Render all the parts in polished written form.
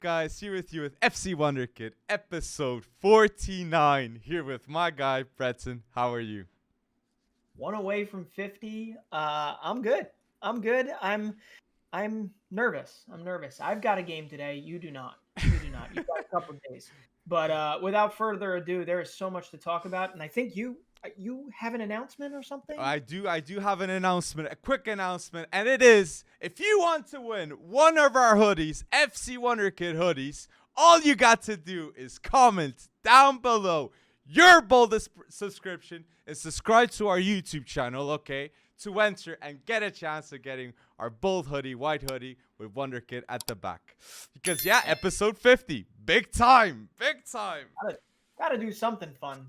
guys? Here with you with FC Wonderkid, episode 49. Here with my guy, Breton. How are you? One away from 50. I'm good. I'm nervous. I've got a game today. You do not. You've got a couple of days. But without further ado, there is so much to talk about, and I think you have an announcement or something. I do have an announcement, a quick announcement, and it is, if you want to win one of our hoodies, FC Wonderkid hoodies, all you got to do is comment down below your boldest subscription and subscribe to our YouTube channel, okay, to enter and get a chance of getting our bold hoodie, white hoodie with Wonderkid at the back. Because, yeah, episode 50, big time. Gotta do something fun.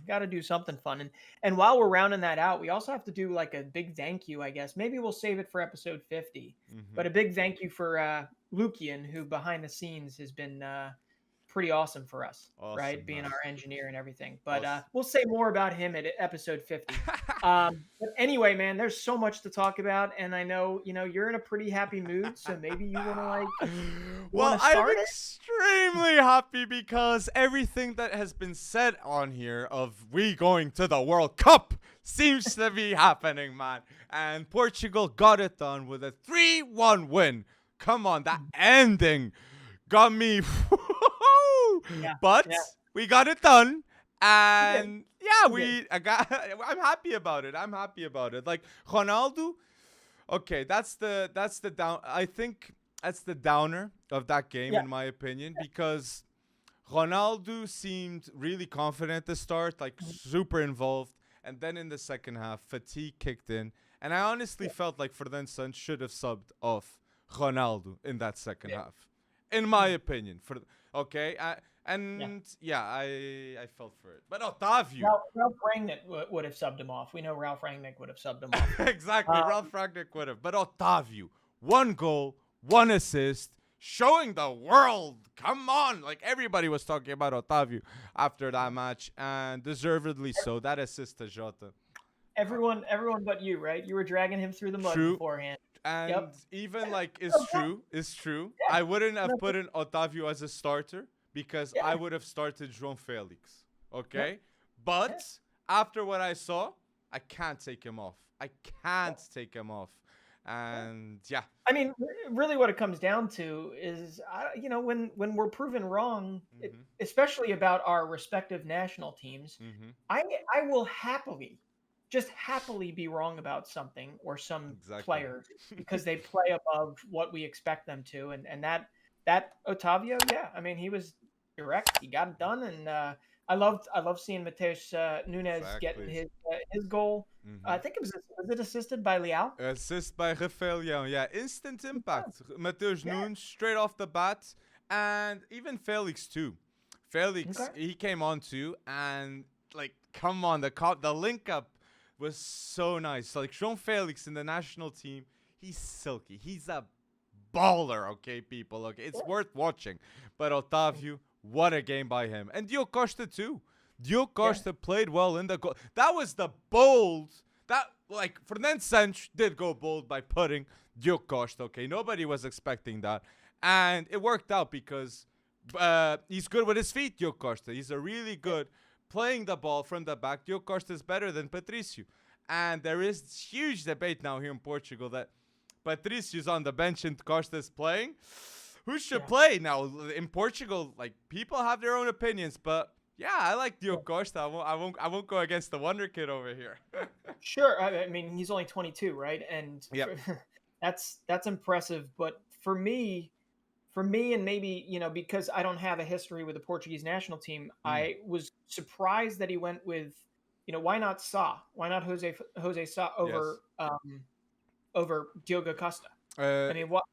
And while we're rounding that out, we also have to do like a big thank you, I guess. Maybe we'll save it for episode 50. But a big thank you for Lukian, who behind the scenes has been pretty awesome for us, right? Being our engineer and everything. But we'll say more about him at episode 50. But anyway, man, there's so much to talk about, and I know you're in a pretty happy mood, so maybe you want to Well, I'm extremely happy because everything that has been said on here of we going to the World Cup seems to be happening, man. And Portugal got it done with a 3-1 win. Come on, that ending got me. But we got it done, and I'm happy about it. Like Ronaldo, okay, that's the down. I think that's the downer of that game, in my opinion, because Ronaldo seemed really confident at the start, like super involved, and then in the second half, fatigue kicked in, and I honestly felt like Fernandes should have subbed off Ronaldo in that second half, in my opinion. I felt for it. But Otavio. Ralph Rangnick would have subbed him off. We know Ralph Rangnick would have subbed him off. Exactly, Ralph Rangnick would have. But Otavio, 1 goal, 1 assist, showing the world. Come on. Like, everybody was talking about Otavio after that match, and deservedly so. That assist to Jota. Everyone but you, right? You were dragging him through the mud beforehand. And even, like, it's true. Yeah. I wouldn't have put in Otavio as a starter because I would have started João Felix, okay? Yeah. But after what I saw, I can't take him off. And, I mean, really what it comes down to is, when we're proven wrong, especially about our respective national teams, I will happily be wrong about something or some player because they play above what we expect them to. And that Otavio, I mean, he was direct. He got it done. And I love seeing Mateus Nunes get his goal. I think was it assisted by Leal? Assist by Rafael Leão. Yeah, instant impact. Mateus Nunes straight off the bat. And even Felix too. He came on too. And, like, come on, the link up was so nice. Like, João Felix in the national team, he's silky. He's a baller, okay, people? Okay, it's worth watching. But Otavio, what a game by him. And Diogo Costa too. Diogo Costa played well in the goal. That was the bold. Fernandes did go bold by putting Diogo Costa, okay? Nobody was expecting that. And it worked out because he's good with his feet, Diogo Costa. He's a really good playing the ball from the back. Diogo Costa is better than Patricio. And there is huge debate now here in Portugal that Patricio's on the bench and Costa's playing. Who should play now in Portugal? Like, people have their own opinions, but I like Diogo Costa. I won't go against the Wonderkid over here. Sure, I mean, he's only 22, right? And that's impressive. But for me, and maybe, because I don't have a history with the Portuguese national team, I was surprised that he went with, why not Sa? Why not Jose Sa over Diogo Costa? I mean, what?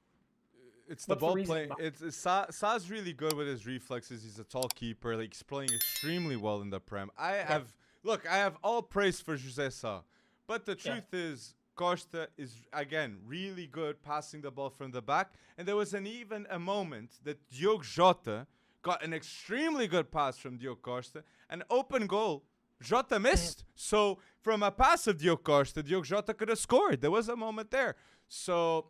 It's the ball playing. Sa's really good with his reflexes. He's a tall keeper. Like, he's playing extremely well in the Prem. I have all praise for Jose Sa, but the truth is, Costa is, again, really good passing the ball from the back. And there was even a moment that Diogo Jota got an extremely good pass from Diogo Costa. An open goal Jota missed. So from a pass of Diogo Costa, Diogo Jota could have scored. There was a moment there. So,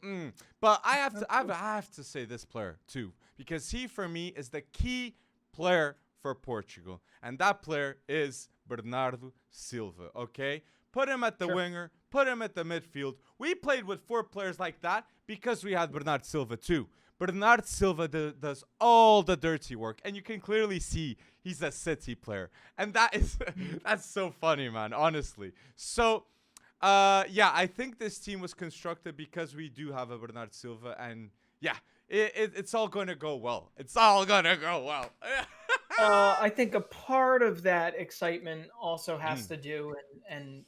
but I have to say this player too, because he for me is the key player for Portugal, and that player is Bernardo Silva. Okay, put him at the winger, put him at the midfield. We played with 4 players like that because we had Bernardo Silva too. Bernardo Silva does all the dirty work, and you can clearly see he's a City player, and that's so funny, man. Honestly, so yeah, I think this team was constructed because we do have a Bernardo Silva, and yeah, it's all gonna go well. It's all gonna go well. I think a part of that excitement also has to do and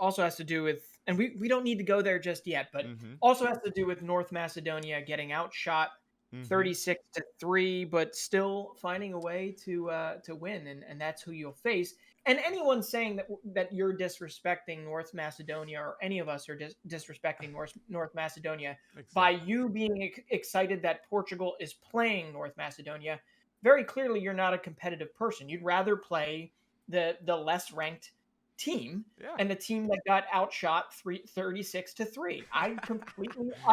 also has to do with, and we don't need to go there just yet, but also has to do with North Macedonia getting outshot 36-3, but still finding a way to win, and that's who you'll face. And anyone saying that you're disrespecting North Macedonia, or any of us are disrespecting North Macedonia by you being excited that Portugal is playing North Macedonia, very clearly you're not a competitive person. You'd rather play the less ranked team and the team that got outshot 36-3. I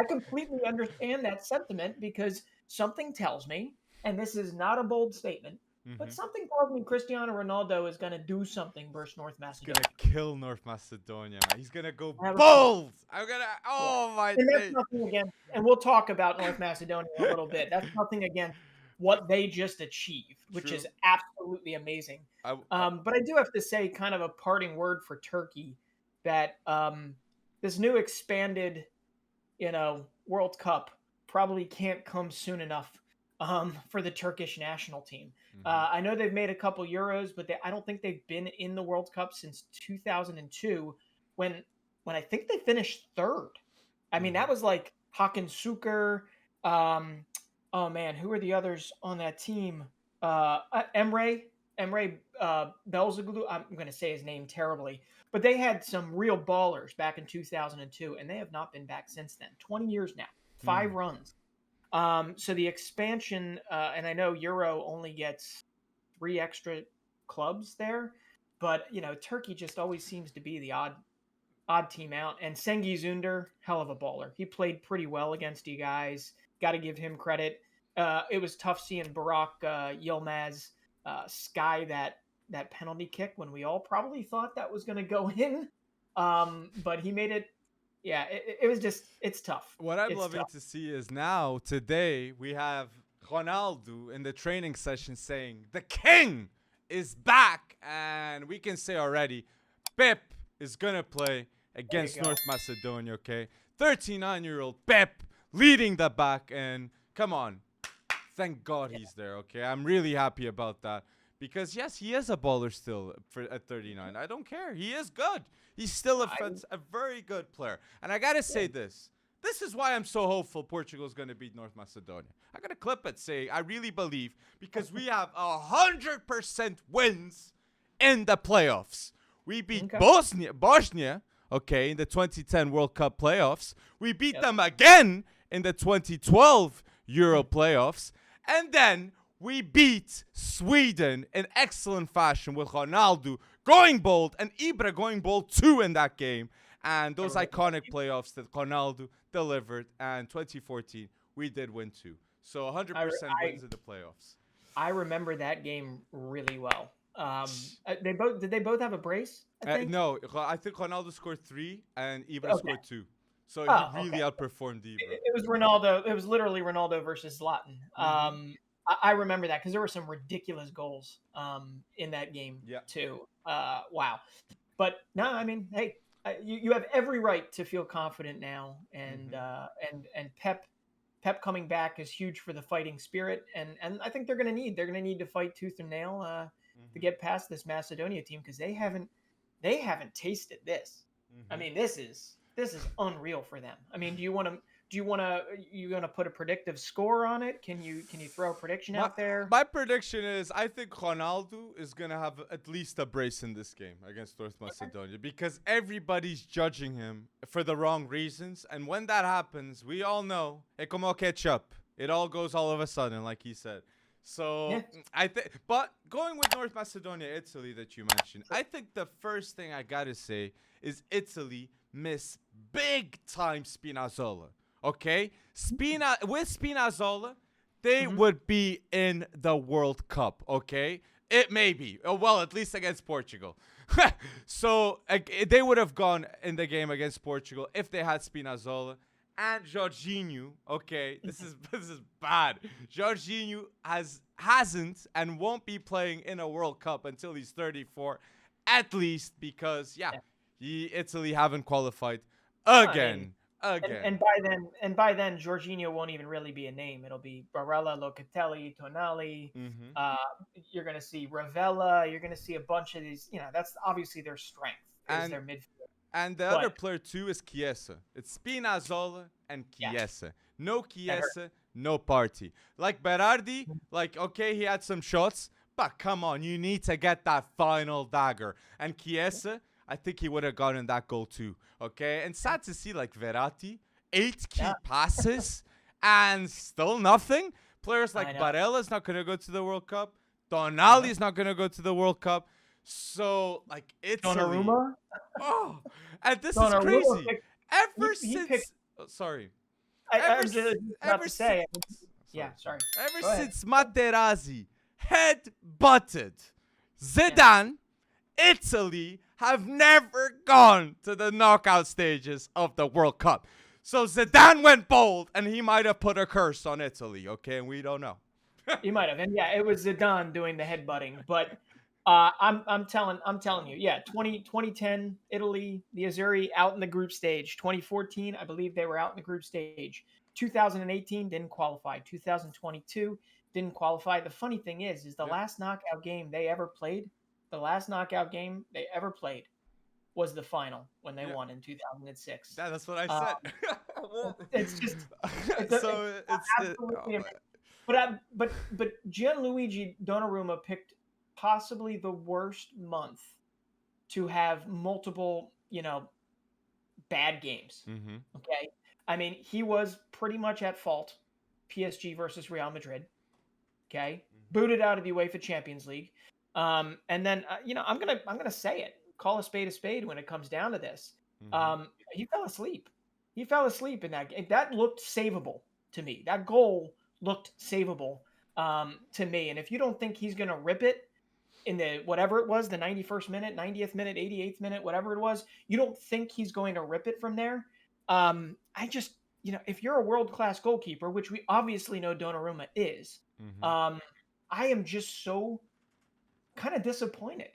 completely understand that sentiment, because something tells me, and this is not a bold statement, but something tells me Cristiano Ronaldo is going to do something versus North Macedonia. He's going to kill North Macedonia. He's going to go bold. My and that's nothing against, and we'll talk about North Macedonia a little bit. That's nothing against what they just achieved, which is absolutely amazing. But I do have to say, kind of a parting word for Turkey, that this new expanded, World Cup probably can't come soon enough for the Turkish national team. I know they've made a couple Euros, but I don't think they've been in the World Cup since 2002, when I think they finished 3rd. I mean, that was like Hakan Şükür. Oh man, who are the others on that team? Emre Belzoglu. I'm going to say his name terribly, but they had some real ballers back in 2002, and they have not been back since then. 20 years now, 5 runs. So the expansion, and I know Euro only gets 3 extra clubs there, but Turkey just always seems to be the odd team out. And Cengiz Ünder, hell of a baller. He played pretty well against you guys. Got to give him credit. It was tough seeing Burak Yilmaz sky that penalty kick when we all probably thought that was going to go in. But he made it. Yeah, it was just, it's tough. What I'm loving to see is now, today, we have Ronaldo in the training session saying, the king is back. And we can say already, Pep is going to play against North Macedonia, okay? 39-year-old Pep leading the back. And come on, thank God he's there, okay? I'm really happy about that. Because, yes, he is a baller still at 39. I don't care. He is good. He's still a very good player. And I got to say this. This is why I'm so hopeful Portugal is going to beat North Macedonia. I got to clip it saying I really believe, because we have 100% wins in the playoffs. We beat Bosnia, okay, in the 2010 World Cup playoffs. We beat them again in the 2012 Euro playoffs. And then we beat Sweden in excellent fashion with Ronaldo going bold and Ibra going bold too in that game. And those iconic playoffs that Ronaldo delivered. And 2014, we did win too. So 100% wins in the playoffs. I remember that game really well. Did they both have a brace? No, I think Ronaldo scored 3 and Ibra scored 2. So he really outperformed Ibra. It was Ronaldo. It was literally Ronaldo versus Zlatan. I remember that because there were some ridiculous goals in that game too. Wow. But no, I mean, hey, you have every right to feel confident now, and Pep coming back is huge for the fighting spirit, and I think they're going to need to fight tooth and nail to get past this Macedonia team, because they haven't tasted this. I mean, this is unreal for them. I mean, you going to put a predictive score on it? Can you throw a prediction out there? My prediction is I think Ronaldo is going to have at least a brace in this game against North Macedonia, because everybody's judging him for the wrong reasons. And when that happens, we all know, es como ketchup. It all goes all of a sudden, like he said. So I think, but going with North Macedonia, Italy that you mentioned, I think the first thing I gotta say is Italy miss big time Spinazzola. Okay, with Spinazzola, they would be in the World Cup. Okay, it may be. Well, at least against Portugal. So they would have gone in the game against Portugal if they had Spinazzola. And Jorginho, okay, this is bad. Jorginho hasn't and won't be playing in a World Cup until he's 34, at least, because Italy haven't qualified again. And by then, Jorginho won't even really be a name. It'll be Barella, Locatelli, Tonali. You're going to see Ravella. You're going to see a bunch of these. That's obviously their strength is their midfield. And the other player too is Chiesa. It's Spinazzola and Chiesa. Yeah. No Chiesa, no party. Like Berardi, okay, he had some shots, but come on, you need to get that final dagger. And Chiesa, I think he would have gotten that goal too. Okay, and sad to see Verratti, 8 key passes and still nothing. Players like Barella's not gonna go to the World Cup. Tonali's not gonna go to the World Cup. So, Italy. Donnarumma? Oh, and this is crazy. Ever since Materazzi head-butted Zidane, Italy have never gone to the knockout stages of the World Cup. So Zidane went bold, and he might have put a curse on Italy, okay? And we don't know. He might have. And it was Zidane doing the headbutting, but I'm telling you, 2010 Italy, the Azzurri out in the group stage. 2014, I believe they were out in the group stage. 2018 didn't qualify. 2022 didn't qualify. The funny thing is the last knockout game they ever played, was the final when they won in 2006. That's what I said. It's just absolutely amazing. But Gianluigi Donnarumma picked possibly the worst month to have multiple, bad games. Okay. I mean, he was pretty much at fault. PSG versus Real Madrid. Okay. Booted out of the UEFA Champions League. And then, I'm going to say it, call a spade when it comes down to this. He fell asleep. He fell asleep in that game. That looked savable to me. That goal looked savable to me. And if you don't think he's going to rip it, in the whatever it was, the 91st minute, 90th minute, 88th minute, whatever it was, you don't think he's going to rip it from there. I just, if you're a world-class goalkeeper, which we obviously know Donnarumma is, I am just so kind of disappointed.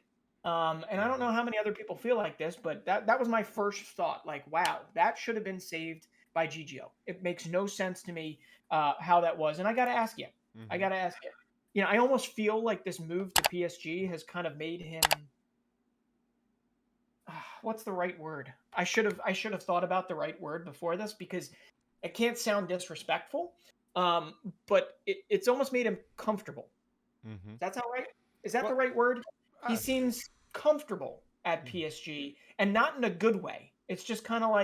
And I don't know how many other people feel like this, but that was my first thought. Wow, that should have been saved by Gigio. It makes no sense to me how that was. And I got to ask you. I almost feel like this move to PSG has kind of made him. What's the right word? I should have thought about the right word before this because it can't sound disrespectful, but it's almost made him comfortable. That's all right. Is that the right word? He seems comfortable at PSG, and not in a good way. It's just kind of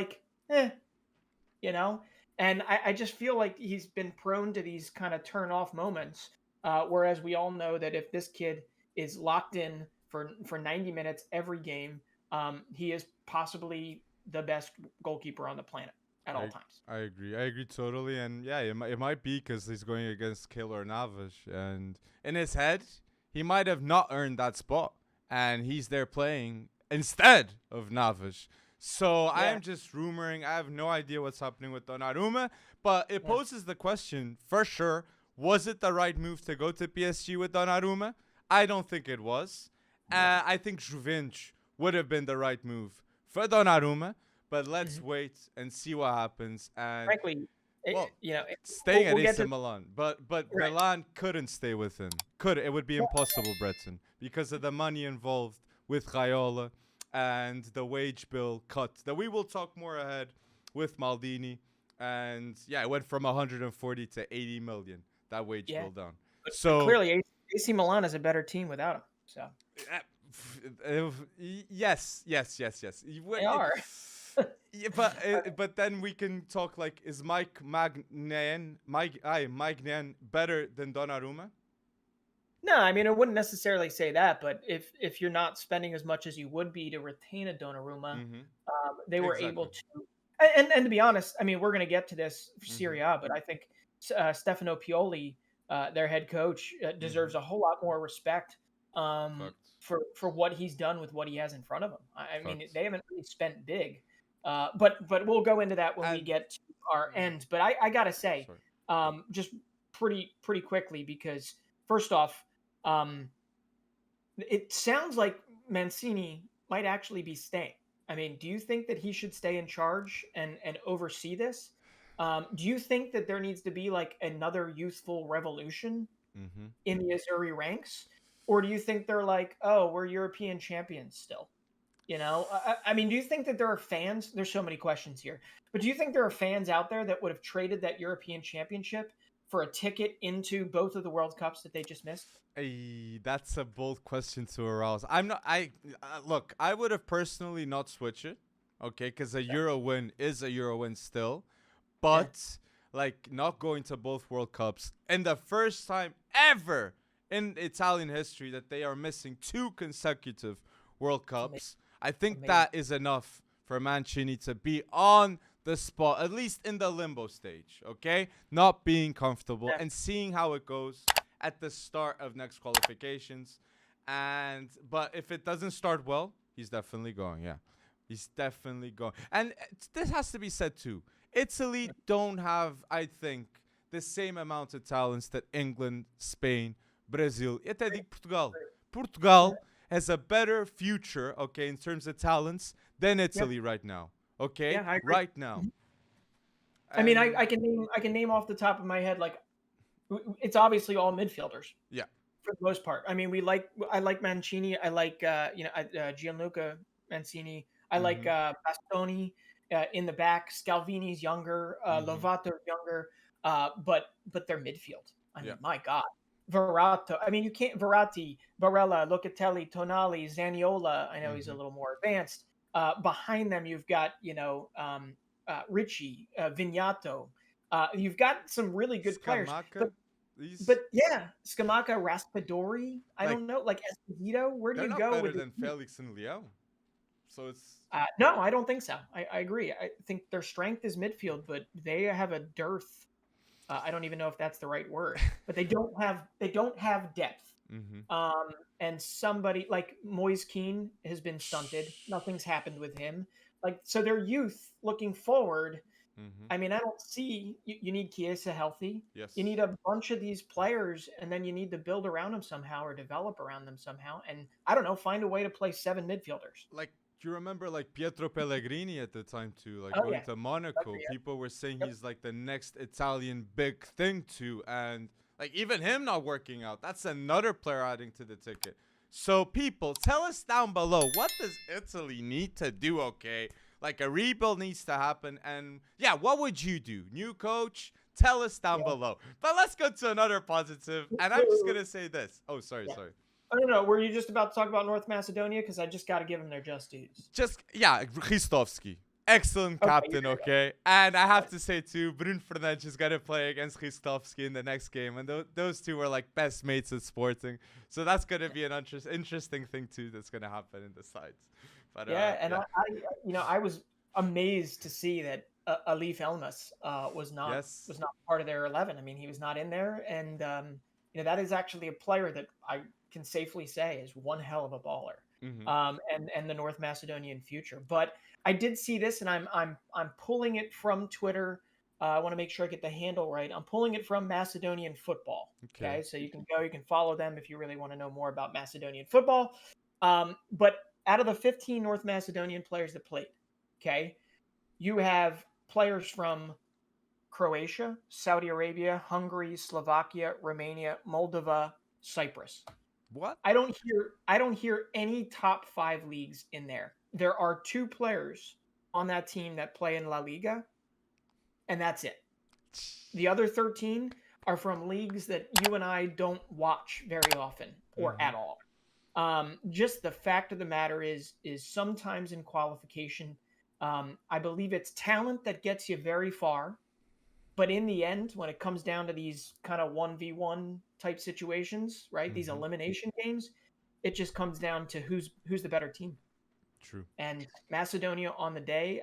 And I just feel like he's been prone to these kind of turn off moments. Whereas we all know that if this kid is locked in for 90 minutes every game, he is possibly the best goalkeeper on the planet at all times. I agree totally. And it might be because he's going against Keylor Navas. And in his head, he might have not earned that spot. And he's there playing instead of Navas. So I am just rumoring. I have no idea what's happening with Donnarumma. But it poses the question, for sure, was it the right move to go to PSG with Donnarumma? I don't think it was. I think Juventus would have been the right move for Donnarumma, but let's wait and see what happens. And frankly, staying at AC Milan, but Milan couldn't stay with him. It would be impossible, Breton, because of the money involved with Raiola and the wage bill cut that we will talk more ahead with Maldini. And it went from 140 to 80 million. That wage bill down. So clearly, AC Milan is a better team without him. So yes. They are. But then we can talk is Mike Maignan better than Donnarumma? No, I mean, I wouldn't necessarily say that, but if you're not spending as much as you would be to retain a Donnarumma, Mm-hmm. they were able Exactly. to. And to be honest, I mean, we're going to get to this for Mm-hmm. Serie A, but I think Stefano Pioli, their head coach, Mm-hmm. deserves a whole lot more respect Facts. for what he's done with what he has in front of him. I mean, Facts. they haven't really spent big, but we'll go into that when we And get to our mm, end. But I gotta say, sorry. just pretty quickly, because first off, um, it sounds like Mancini might actually be staying. I mean, do you think that he should stay in charge and oversee this? Do you think that there needs to be like another youthful revolution Mm-hmm. in the Azzurri ranks, or do you think they're like, oh, we're European champions still? I mean, do you think that there are fans? There's so many questions here, but do you think there are fans out there that would have traded that European championship for a ticket into both of the World Cups that they just missed? That's a bold question to arouse. I'm not. Look. I would have personally not switch it. Okay, because a Euro win is a Euro win still, Yeah, but like not going to both World Cups and the first time ever in Italian history that they are missing 2 consecutive World it's amazing. Cups. I think Amazing. that is enough for Mancini to be on the spot, at least in the limbo stage. Okay, not being comfortable Yeah. and seeing how it goes at the start of next qualifications. But if it doesn't start well, he's definitely going. Yeah, he's definitely going. And this has to be said too. Italy don't have, I think, the same amount of talents that England, Spain, Brazil. Até digo Portugal. Yeah. Portugal has a better future, okay, in terms of talents than Yeah. Italy right now. Okay, Yeah, I agree. right now. Mhm. I mean, And I can name off the top of my head, like it's obviously all midfielders yeah. for the most part. I mean, I like Mancini, I like Gianluca Mancini, I like Mhm. Bastoni in the back. Scalvini's younger, Mhm. Lovato younger, but they're midfield. I Yeah. mean, my God. Verratto. I mean, you can't Verratti, Barella, Locatelli, Tonali, Zaniola. I know he's a Mhm. little more advanced. Behind them, you've got Ricci, Vignato. You've got some really good players, Scamacca. but These yeah, Scamacca, Raspadori. I like don't know, like Esposito. Where do they're you not go better with this than team? Felix and Leo. So it's No, I don't think so. I agree. I think their strength is midfield, but they have a dearth. I don't even know if that's the right word, but they don't have depth. mhm. Um, and somebody like Moise Keane has been stunted. Nothing's happened with him. Like so, their youth looking forward. Mhm. I mean, I don't see you need Chiesa healthy. You Yes. need a bunch of these players, and then you need to build around them somehow or develop around them somehow. And I don't know, find a way to play 7 midfielders. Like do you remember like Pietro Pellegrini at the time too, like Oh going yeah, to Monaco? agree. People were saying Yep. he's like the next Italian big thing too, and like even him not working out. That's another player adding to the ticket. So people, tell us down below, what does Italy need to do? Okay, like a rebuild needs to happen, and yeah, what would you do? New coach? Tell us down Yeah. below. But let's go to another positive, and I'm just gonna say this. Oh, sorry, Yeah. sorry. I don't know. Were you just about to talk about North Macedonia? Because I just got to give them their just dues. Just yeah, Christovsky. Excellent Okay. captain, okay? And I have to say too, Bruno Fernandes is gonna play against Christovsky in the next game, and those two are like best mates at Sporting, so that's gonna be an interesting thing too that's gonna happen in the sides. But Yeah, and yeah, I was amazed to see that Alif Elmas yes, was not part of their 11. I mean, he was not in there, and that is actually a player that I can safely say is one hell of a baller, mm-hmm. and the North Macedonian future. But I did see this, and I'm pulling it from Twitter. I want to make sure I get the handle right. I'm pulling it from Macedonian football. Okay, Okay, so you can follow them if you really want to know more about Macedonian football. But out of the 15 North Macedonian players that played, okay, you have players from Croatia, Saudi Arabia, Hungary, Slovakia, Romania, Moldova, Cyprus. what? I don't hear any top 5 leagues in there. There are 2 players on that team that play in La Liga, and that's it. The other 13 are from leagues that you and I don't watch very often or Mm-hmm. at all. Just the fact of the matter is sometimes in qualification, I believe it's talent that gets you very far, but in the end, when it comes down to these kind of 1v1 type situations, right? These elimination games, it just comes down to who's the better team. True. And Macedonia on the day,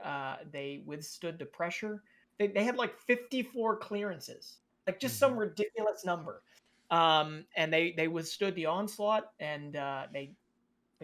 they withstood the pressure. They had like 54 clearances, like just some ridiculous number. And they withstood the onslaught, and they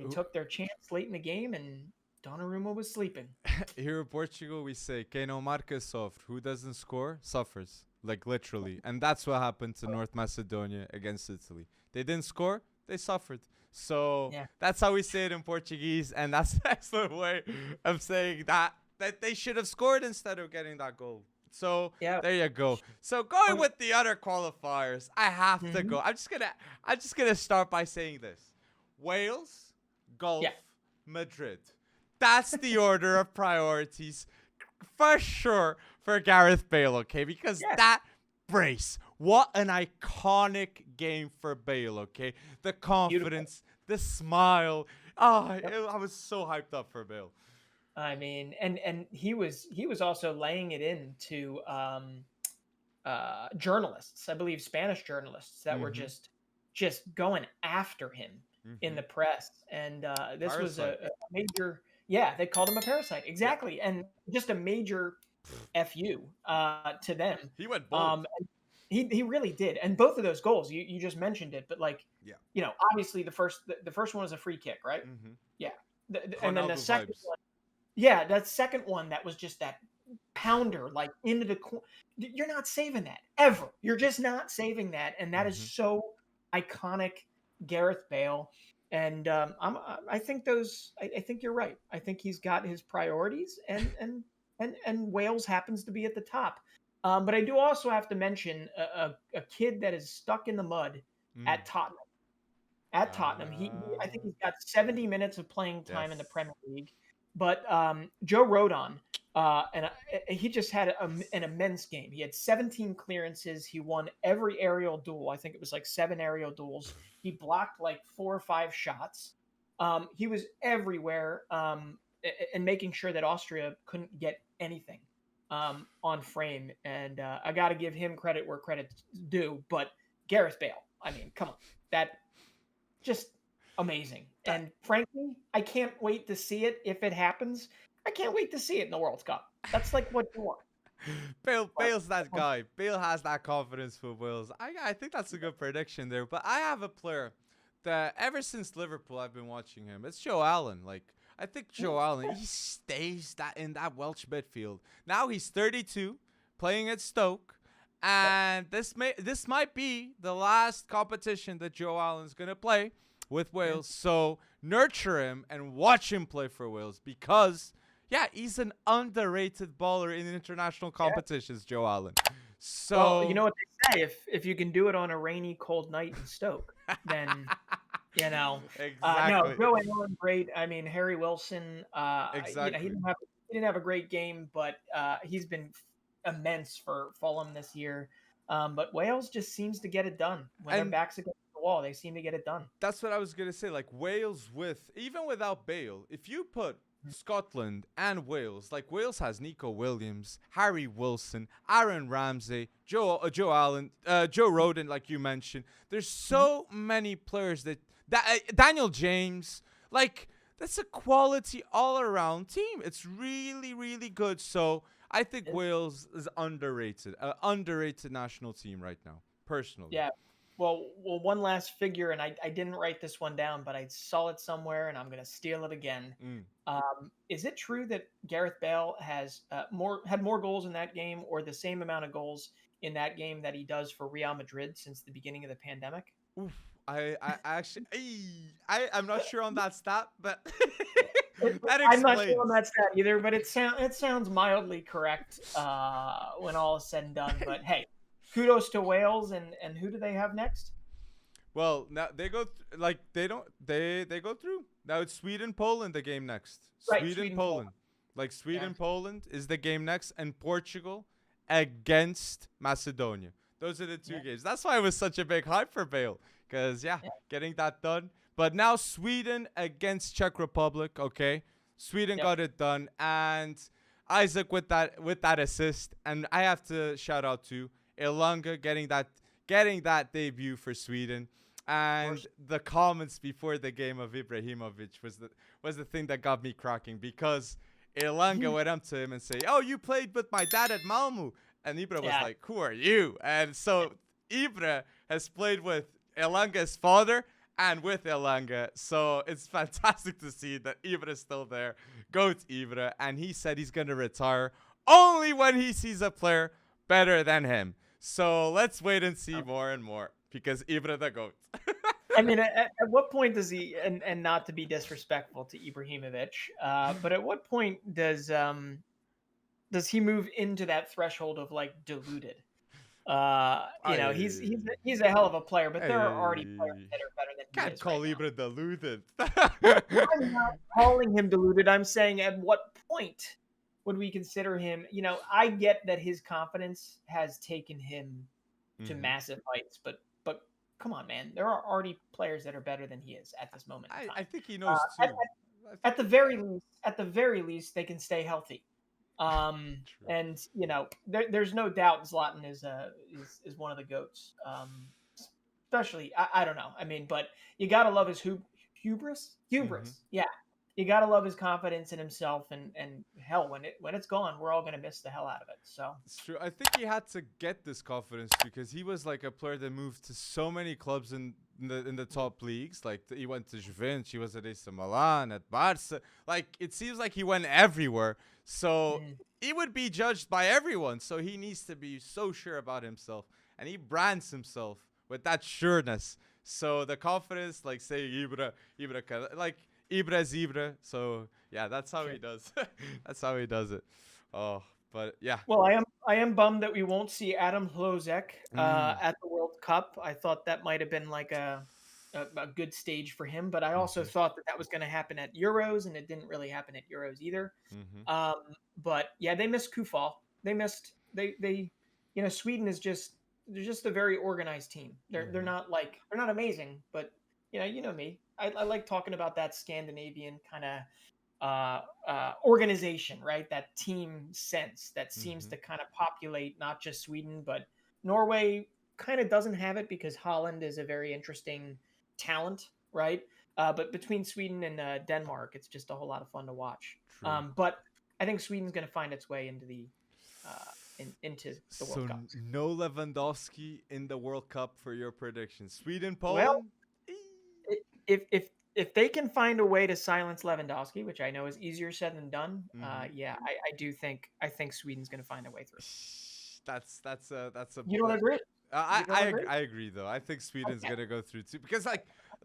took their chance late in the game, and Donnarumma was sleeping. Here in Portugal, we say, "Quem não marca sofre." Who doesn't score suffers, like literally. And that's what happened to North Macedonia against Italy. They didn't score, they suffered. So that's how we say it in Portuguese, and that's the way of saying that they should have scored instead of getting that goal. So there you go. So going with the other qualifiers, I have to go. I'm just gonna start by saying this: Wales, Gulf, Madrid. That's the order of priorities for sure for Gareth Bale, okay? Because that brace, what an iconic game for Bale, okay? The confidence, the smile. Oh, I was so hyped up for Bale. I mean, and he was also laying it in to journalists, I believe Spanish journalists that were just going after him in the press. And this was a major, they called him a parasite. Exactly. And just a major FU to them. He went bold. He really did. And both of those goals, you just mentioned it, but like, you know, obviously the first one was a free kick, right? Yeah. And then the second one, that second one, that was just that pounder, like into the corner. You're not saving that ever. You're just not saving that. And that is so iconic, Gareth Bale. And I think you're right. I think he's got his priorities, and Wales happens to be at the top. But I do also have to mention a kid that is stuck in the mud at Tottenham. At Tottenham, I think he's got 70 minutes of playing time in the Premier League. But Joe Rodon, and he just had an immense game. He had 17 clearances. He won every aerial duel. I think it was like 7 aerial duels. He blocked like 4 or 5 shots. He was everywhere, and making sure that Austria couldn't get anything on frame. And I got to give him credit where credit's due. But Gareth Bale, I mean, come on, that just amazing. And frankly, I can't wait to see it if it happens. I can't wait to see it in the World Cup. That's like what you want. Bale's that guy. Bale has that confidence for Wales. I think that's a good prediction there. But I have a player that ever since Liverpool I've been watching him. It's Joe Allen. Like, I think Joe Allen, he stays in that Welsh midfield. Now he's 32, playing at Stoke. And this might be the last competition that Joe Allen's going to play with Wales. So nurture him and watch him play for Wales, because he's an underrated baller in international competitions, Joe Allen. So well, you know what they say, if you can do it on a rainy, cold night in Stoke, then you know. Exactly. No, Joe Allen, great. I mean, Harry Wilson, exactly. He didn't have a great game, but he's been immense for Fulham this year. But Wales just seems to get it done when their backs against the wall. They seem to get it done. That's what I was gonna say. Like, Wales, even without Bale, if you put Scotland and Wales, like, Wales has Nico Williams, Harry Wilson, Aaron Ramsey, Joe Allen, Joe Rodon, like you mentioned. There's so many players that Daniel James, like, that's a quality all-around team. It's really, really good. So I think Wales is underrated national team right now, personally. Yeah. Well, one last figure, and I didn't write this one down, but I saw it somewhere, and I'm going to steal it again. Is it true that Gareth Bale has had more goals in that game, or the same amount of goals in that game that he does for Real Madrid since the beginning of the pandemic? Oof. I actually, I'm not sure on that stat, but I'm not sure on that stat either, but it sounds mildly correct when all is said and done. But hey, kudos to Wales, and who do they have next? Well, now they go they go through. Now it's Sweden, Poland, the game next. Sweden, Poland. Like, Sweden, Poland is the game next, and Portugal against Macedonia. Those are the 2 games. That's why it was such a big hype for Bale. Because, getting that done. But now Sweden against Czech Republic, okay? Sweden got it done. And Isaac with that assist, and I have to shout out to Elanga getting that debut for Sweden. And the comments before the game of Ibrahimovic was the thing that got me cracking, because Elanga went up to him and say, "Oh, you played with my dad at Malmö," and Ibra was like, "Who are you?" And so Ibra has played with Elanga's father and with Elanga, so it's fantastic to see that Ibra is still there. Go to Ibra, and he said he's gonna retire only when he sees a player better than him. So let's wait and see more and more, because Ibra the GOAT. I mean, at what point does he, and not to be disrespectful to Ibrahimovic, but at what point does he move into that threshold of like deluded? He's a hell of a player, but there are already players that are better than he Can't is call right Ibra deluded. I'm not calling him deluded. I'm saying at what point would we consider him? I get that his confidence has taken him to massive heights, but come on, man. There are already players that are better than he is at this moment in time. I think he knows too. At the very least, they can stay healthy. And there's no doubt Zlatan is one of the GOATs. Especially, I don't know. I mean, but you gotta love his hubris. Yeah, you gotta love his confidence in himself, and hell, when it's gone, we're all gonna miss the hell out of it. So it's true. I think he had to get this confidence because he was like a player that moved to so many clubs in the top leagues. Like he went to Juventus, he was at AC Milan, at Barca. Like it seems like he went everywhere. So he would be judged by everyone. So he needs to be so sure about himself, and he brands himself with that sureness. So the confidence, like say Ibra, like Ibra's Ibra. So yeah, that's how he does. That's how he does it. Oh, but yeah. Well, I am bummed that we won't see Adam Hlozek at the World Cup. I thought that might have been like a good stage for him, but I also thought that was going to happen at Euros, and it didn't really happen at Euros either. But yeah, they missed Kufal. Sweden is they're just a very organized team. They're not amazing, but you know me. I like talking about that Scandinavian kind of organization, right? That team sense that seems to kind of populate not just Sweden, but Norway kind of doesn't have it because Holland is a very interesting talent, right? But between Sweden and Denmark, it's just a whole lot of fun to watch. But I think Sweden's going to find its way into the World Cup. So no Lewandowski in the World Cup for your prediction. Sweden, Poland? Well, if they can find a way to silence Lewandowski, which I know is easier said than done, I think Sweden's going to find a way through. That's a. You don't agree? I agree though. I think Sweden's gonna go through too because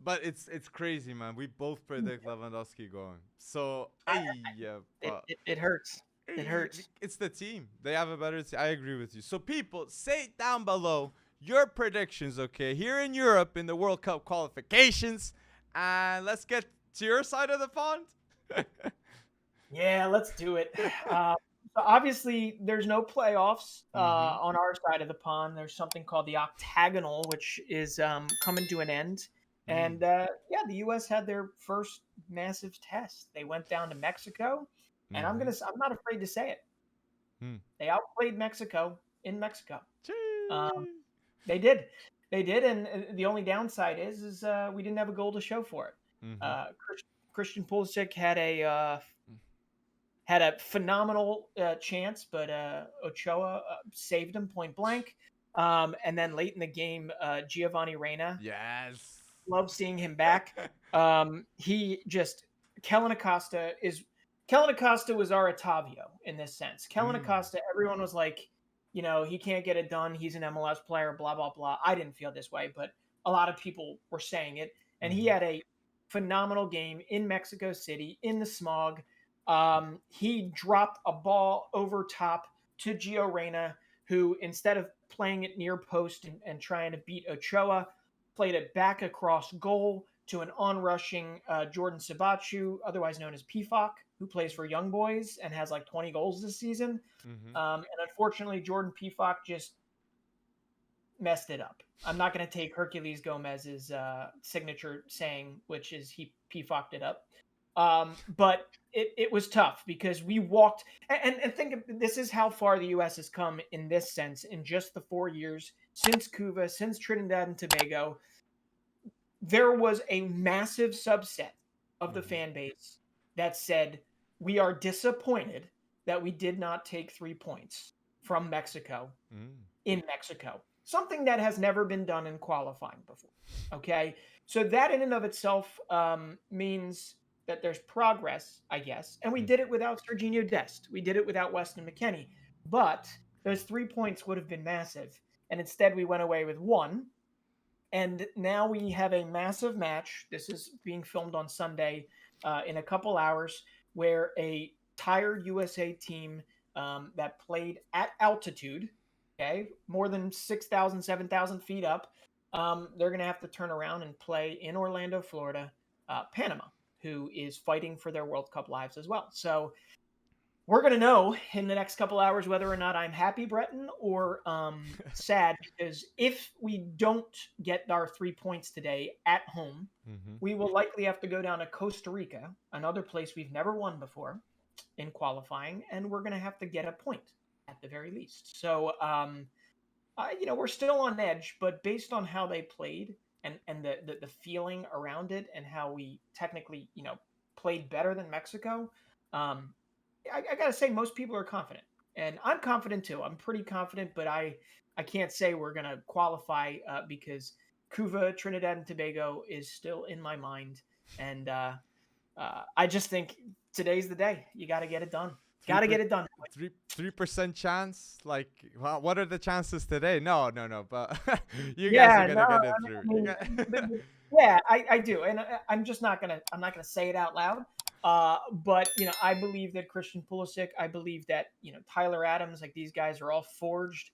but it's crazy, man. We both predict Lewandowski going. So it hurts. It hurts. It's the team. They have a better team. I agree with you. So people, say down below your predictions, okay? Here in Europe in the World Cup qualifications, and let's get to your side of the pond. Yeah, let's do it. So obviously, there's no playoffs on our side of the pond. There's something called the octagonal, which is coming to an end. And the U.S. had their first massive test. They went down to Mexico, and I'm not afraid to say it. They outplayed Mexico in Mexico. They did, and the only downside is we didn't have a goal to show for it. Christian Pulisic had a phenomenal chance, but Ochoa saved him point blank. And then late in the game, Giovanni Reyna. Yes. Love seeing him back. Kellen Acosta was our Otavio in this sense. Kellen Acosta, everyone was like, he can't get it done. He's an MLS player, blah, blah, blah. I didn't feel this way, but a lot of people were saying it. And he had a phenomenal game in Mexico City, in the smog. He dropped a ball over top to Gio Reyna, who instead of playing it near post and trying to beat Ochoa, played it back across goal to an onrushing Jordan Sabachu, otherwise known as PFOC, who plays for Young Boys and has like 20 goals this season. And unfortunately, Jordan PFOC just messed it up. I'm not going to take Herculez Gomez's signature saying, which is he PFOC'd it up. But it was tough because we walked and think of, this is how far the U.S. has come in this sense in just the 4 years since Cuba, since Trinidad and Tobago. There was a massive subset of the fan base that said, we are disappointed that we did not take 3 points from Mexico in Mexico. Something that has never been done in qualifying before. Okay. So that in and of itself means that there's progress, I guess. And we did it without Serginho Dest. We did it without Weston McKennie. But those 3 points would have been massive. And instead we went away with 1. And now we have a massive match. This is being filmed on Sunday in a couple hours, where a tired USA team that played at altitude, okay, more than 6,000, 7,000 feet up, they're going to have to turn around and play in Orlando, Florida, Panama, who is fighting for their World Cup lives as well. So we're going to know in the next couple hours whether or not I'm happy, Breton, or sad, because if we don't get our 3 points today at home, we will likely have to go down to Costa Rica, another place we've never won before in qualifying, and we're going to have to get a point at the very least. So, we're still on edge, but based on how they played and the feeling around it and how we technically, played better than Mexico, I got to say, most people are confident, and I'm confident too. I'm pretty confident, but I can't say we're going to qualify because Cuba, Trinidad and Tobago is still in my mind. And I just think today's the day. You got to get it done. Got to get it done. 3% chance? Like, what are the chances today? No. But you guys are going to get it through. Yeah, I do. And I'm not going to say it out loud. But I believe that Christian Pulisic, I believe that Tyler Adams, like these guys are all forged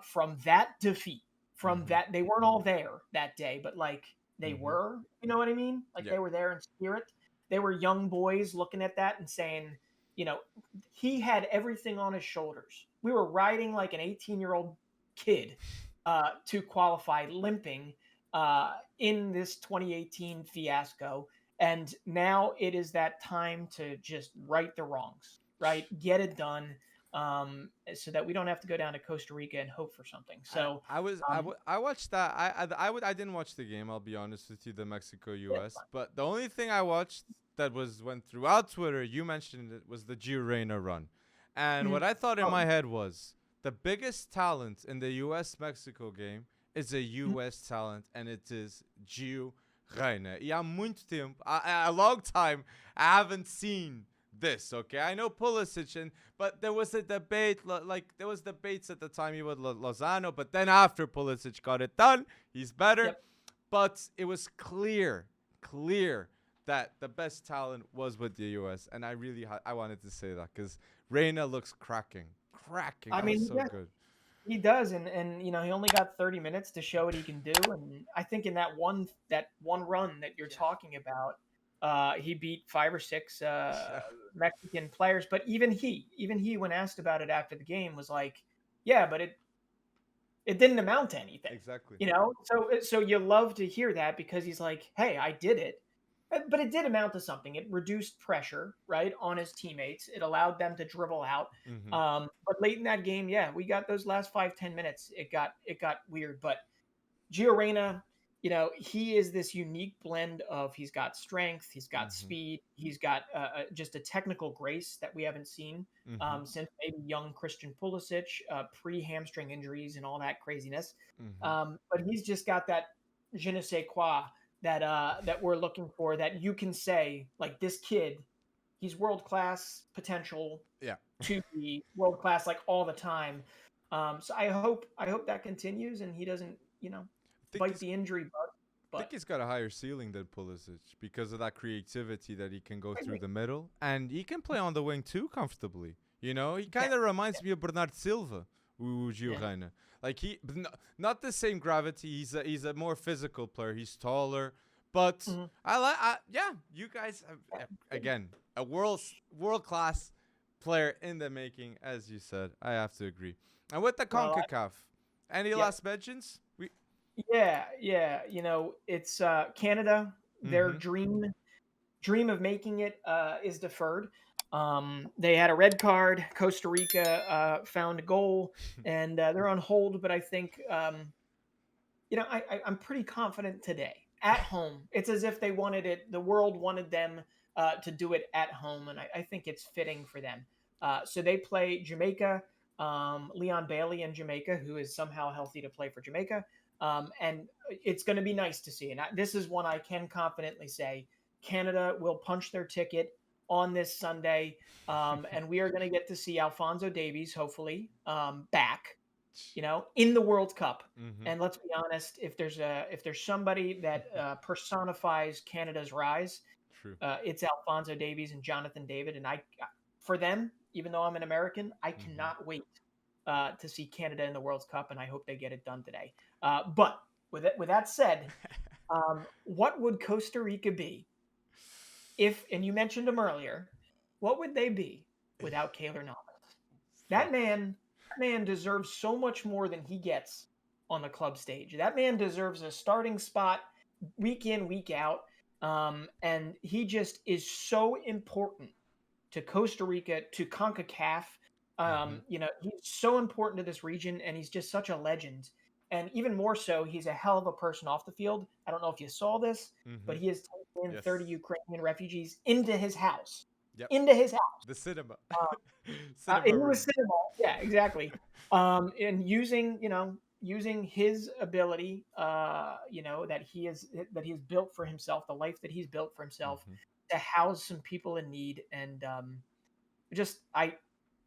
from that defeat, from that. They weren't all there that day, but like they were, you know what I mean? Like they were there in spirit. They were young boys looking at that and saying, he had everything on his shoulders. We were riding like an 18-year-old kid to qualify, limping in this 2018 fiasco. And now it is that time to just right the wrongs, right? Get it done, so that we don't have to go down to Costa Rica and hope for something. So I watched that. I didn't watch the game. I'll be honest with you, the Mexico US. But the only thing I watched that went throughout Twitter, you mentioned it, was the Gio Reyna run, and what I thought in my head was the biggest talent in the US Mexico game is a US talent, and it is Gio Reyna. E há muito tempo, a long time, I haven't seen this, okay? I know Pulisic, but there was a debate, there was debates at the time with Lozano, but then after Pulisic got it done, he's better. Yep. But it was clear that the best talent was with the US, and I wanted to say that because Reyna looks cracking. I mean, so good. He does, and he only got 30 minutes to show what he can do, and I think in that one run that you're talking about, he beat 5 or 6 Mexican players. But even he, when asked about it after the game, was like, "Yeah, but it didn't amount to anything." Exactly. So you love to hear that because he's like, "Hey, I did it." But it did amount to something. It reduced pressure, right, on his teammates. It allowed them to dribble out. But late in that game, we got those last 5-10 minutes. It got weird. But Gio Reyna, he is this unique blend of, he's got strength, he's got speed, he's got just a technical grace that we haven't seen since maybe young Christian Pulisic, pre-hamstring injuries and all that craziness. But he's just got that je ne sais quoi that we're looking for, that you can say, like, this kid, he's world-class potential to be world-class, like, all the time. So I hope that continues and he doesn't, bite the injury bug. I think he's got a higher ceiling than Pulisic because of that creativity that he can go through the middle, and he can play on the wing too comfortably. He kind of reminds me of Bernard Silva, Gio Reyna. Like not the same gravity. He's a more physical player. He's taller, but you guys have, again, a world-class player in the making, as you said. I have to agree. And with the CONCACAF, any last mentions? It's Canada. Their dream dream of making it is deferred. They had a red card. Costa Rica found a goal, and they're on hold. But I think, I'm pretty confident today at home. It's as if they wanted it. The world wanted them to do it at home, and I think it's fitting for them. So they play Jamaica. Leon Bailey in Jamaica, who is somehow healthy to play for Jamaica. And it's going to be nice to see. And this is one I can confidently say Canada will punch their ticket on this Sunday. And we are going to get to see Alphonso Davies, hopefully, back, in the World Cup. Mm-hmm. And let's be honest, if there's somebody that personifies Canada's rise, it's Alphonso Davies and Jonathan David. And for them, even though I'm an American, I cannot wait to see Canada in the World Cup, and I hope they get it done today. But with that said, what would Costa Rica be if, and you mentioned him earlier, what would they be without Keylor Navas? That man deserves so much more than he gets on the club stage. That man deserves a starting spot week in, week out, and he just is so important to Costa Rica, to CONCACAF. He's so important to this region, and he's just such a legend. And even more so, he's a hell of a person off the field. I don't know if you saw this, but he has taken in 30 Ukrainian refugees into his house. Yep. Into his house. The cinema. Into a cinema. Yeah, exactly. And using his ability, that he has built for himself, the life that he's built for himself, to house some people in need. And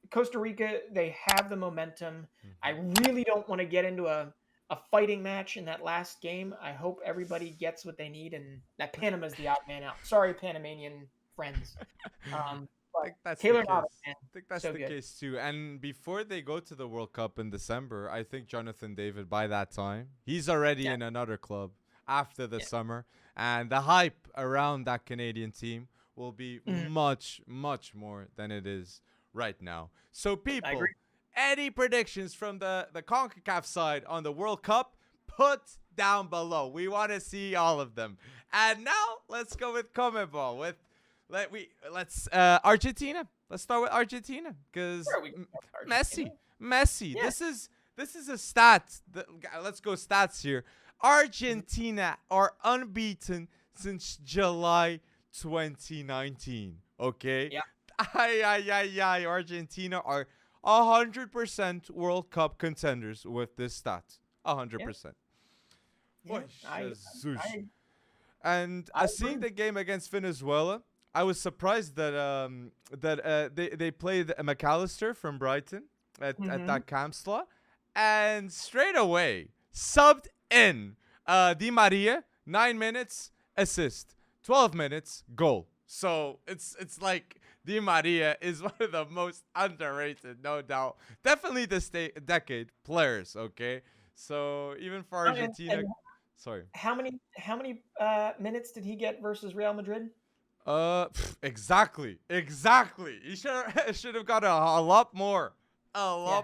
Costa Rica, they have the momentum. I really don't want to get into a fighting match in that last game. I hope everybody gets what they need, and that Panama's the odd man out. Sorry, Panamanian friends. I think that's Keylor the Navas, case. man, I think that's so the good. case too. And before they go to the World Cup in December, I think Jonathan David, by that time, he's already in another club after the summer. And the hype around that Canadian team will be much, much more than it is right now. So people, any predictions from the CONCACAF side on the World Cup, put down below. We want to see all of them. And now let's go with CONMEBOL. Let's Argentina. Let's start with Argentina because Messi. Yeah. This is a stat. Let's go stats here. Argentina are unbeaten since July 2019. Okay. Yeah. Argentina are 100% World Cup contenders with this stat. 100%. And seeing the game against Venezuela, I was surprised that they played McAllister from Brighton at that camp slot, and straight away subbed in Di Maria, 9 minutes, assist, 12 minutes, goal. So it's like Di Maria is one of the most underrated, no doubt. Definitely this decade players, okay? So even for Argentina, sorry. How many minutes did he get versus Real Madrid? Exactly. He should have got a lot more.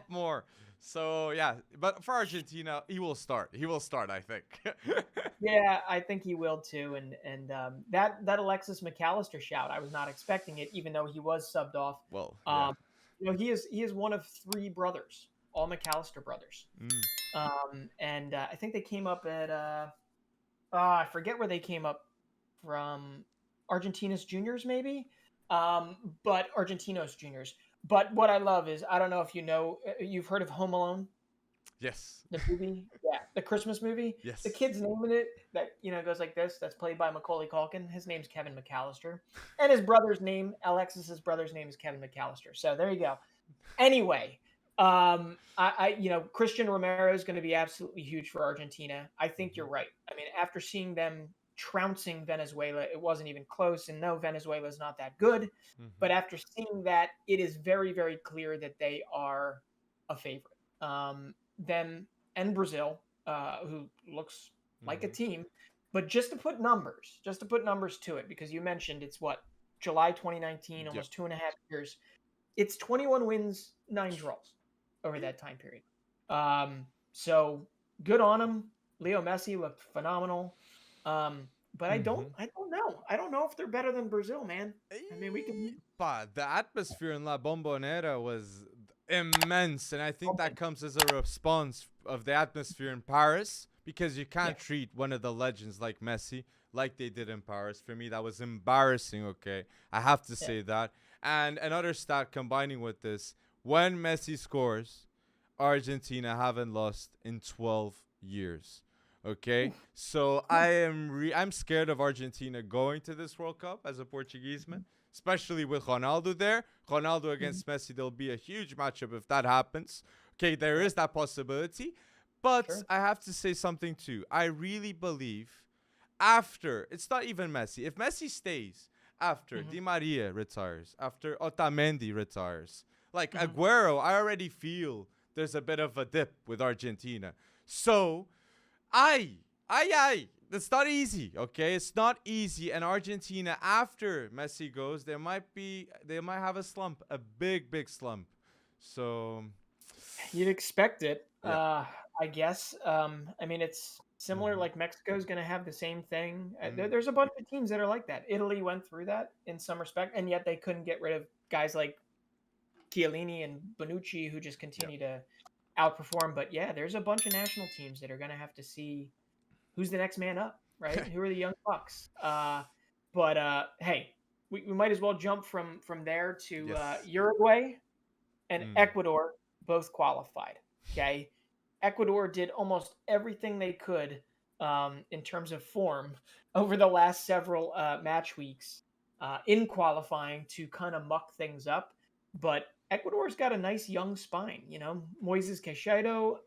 More. So yeah, but for Argentina, he will start. I think. Yeah, I think he will too. And that Alexis McAllister shout, I was not expecting it, even though he was subbed off. Well, he is one of 3 brothers, all McAllister brothers. And I think they came up at I forget where they came up from. Argentinos Juniors, maybe, but Argentinos Juniors. But what I love is, I don't know if you've heard of Home Alone. Yes. The movie, the Christmas movie. Yes. The kid's name in it that goes like this. That's played by Macaulay Culkin. His name's Kevin McAllister, and his brother's name, Alexis's brother's name, is Kevin McAllister. So there you go. Anyway, Christian Romero is going to be absolutely huge for Argentina. I think you're right. I mean, after seeing them trouncing Venezuela, it wasn't even close, and no, Venezuela is not that good, but after seeing that, it is very, very clear that they are a favorite. Them and Brazil, who looks like a team, but just to put numbers to it, because you mentioned it's July 2019, almost 2.5 years. It's 21 wins, 9 draws over that time period. So good on them. Leo Messi looked phenomenal. but I don't know. I don't know if they're better than Brazil, man. I mean, we can. But the atmosphere in La Bombonera was immense, and I think that comes as a response of the atmosphere in Paris, because you can't treat one of the legends like Messi like they did in Paris. For me, that was embarrassing. Okay, I have to say that. And another stat combining with this: when Messi scores, Argentina haven't lost in 12 years. Okay, so I'm scared of Argentina going to this World Cup as a Portuguese man, especially with Ronaldo there. Ronaldo against Messi, there'll be a huge matchup if that happens. Okay, there is that possibility, but I have to say something too. I really believe after, it's not even Messi. If Messi stays after Di Maria retires, after Otamendi retires, like Aguero, I already feel there's a bit of a dip with Argentina. So, it's not easy, okay? It's not easy. And Argentina, after Messi goes, they might have a slump, a big slump. So you'd expect it, I guess. I mean, it's similar. Like Mexico's going to have the same thing. There's a bunch of teams that are like that. Italy went through that in some respect, and yet they couldn't get rid of guys like Chiellini and Bonucci, who just continue to outperform. But yeah, there's a bunch of national teams that are going to have to see who's the next man up, right? Who are the young bucks? But hey, we might as well jump from there to Uruguay and Ecuador both qualified. Okay, Ecuador did almost everything they could in terms of form over the last several match weeks in qualifying to kind of muck things up. But Ecuador's got a nice young spine, you know. Moises Caicedo.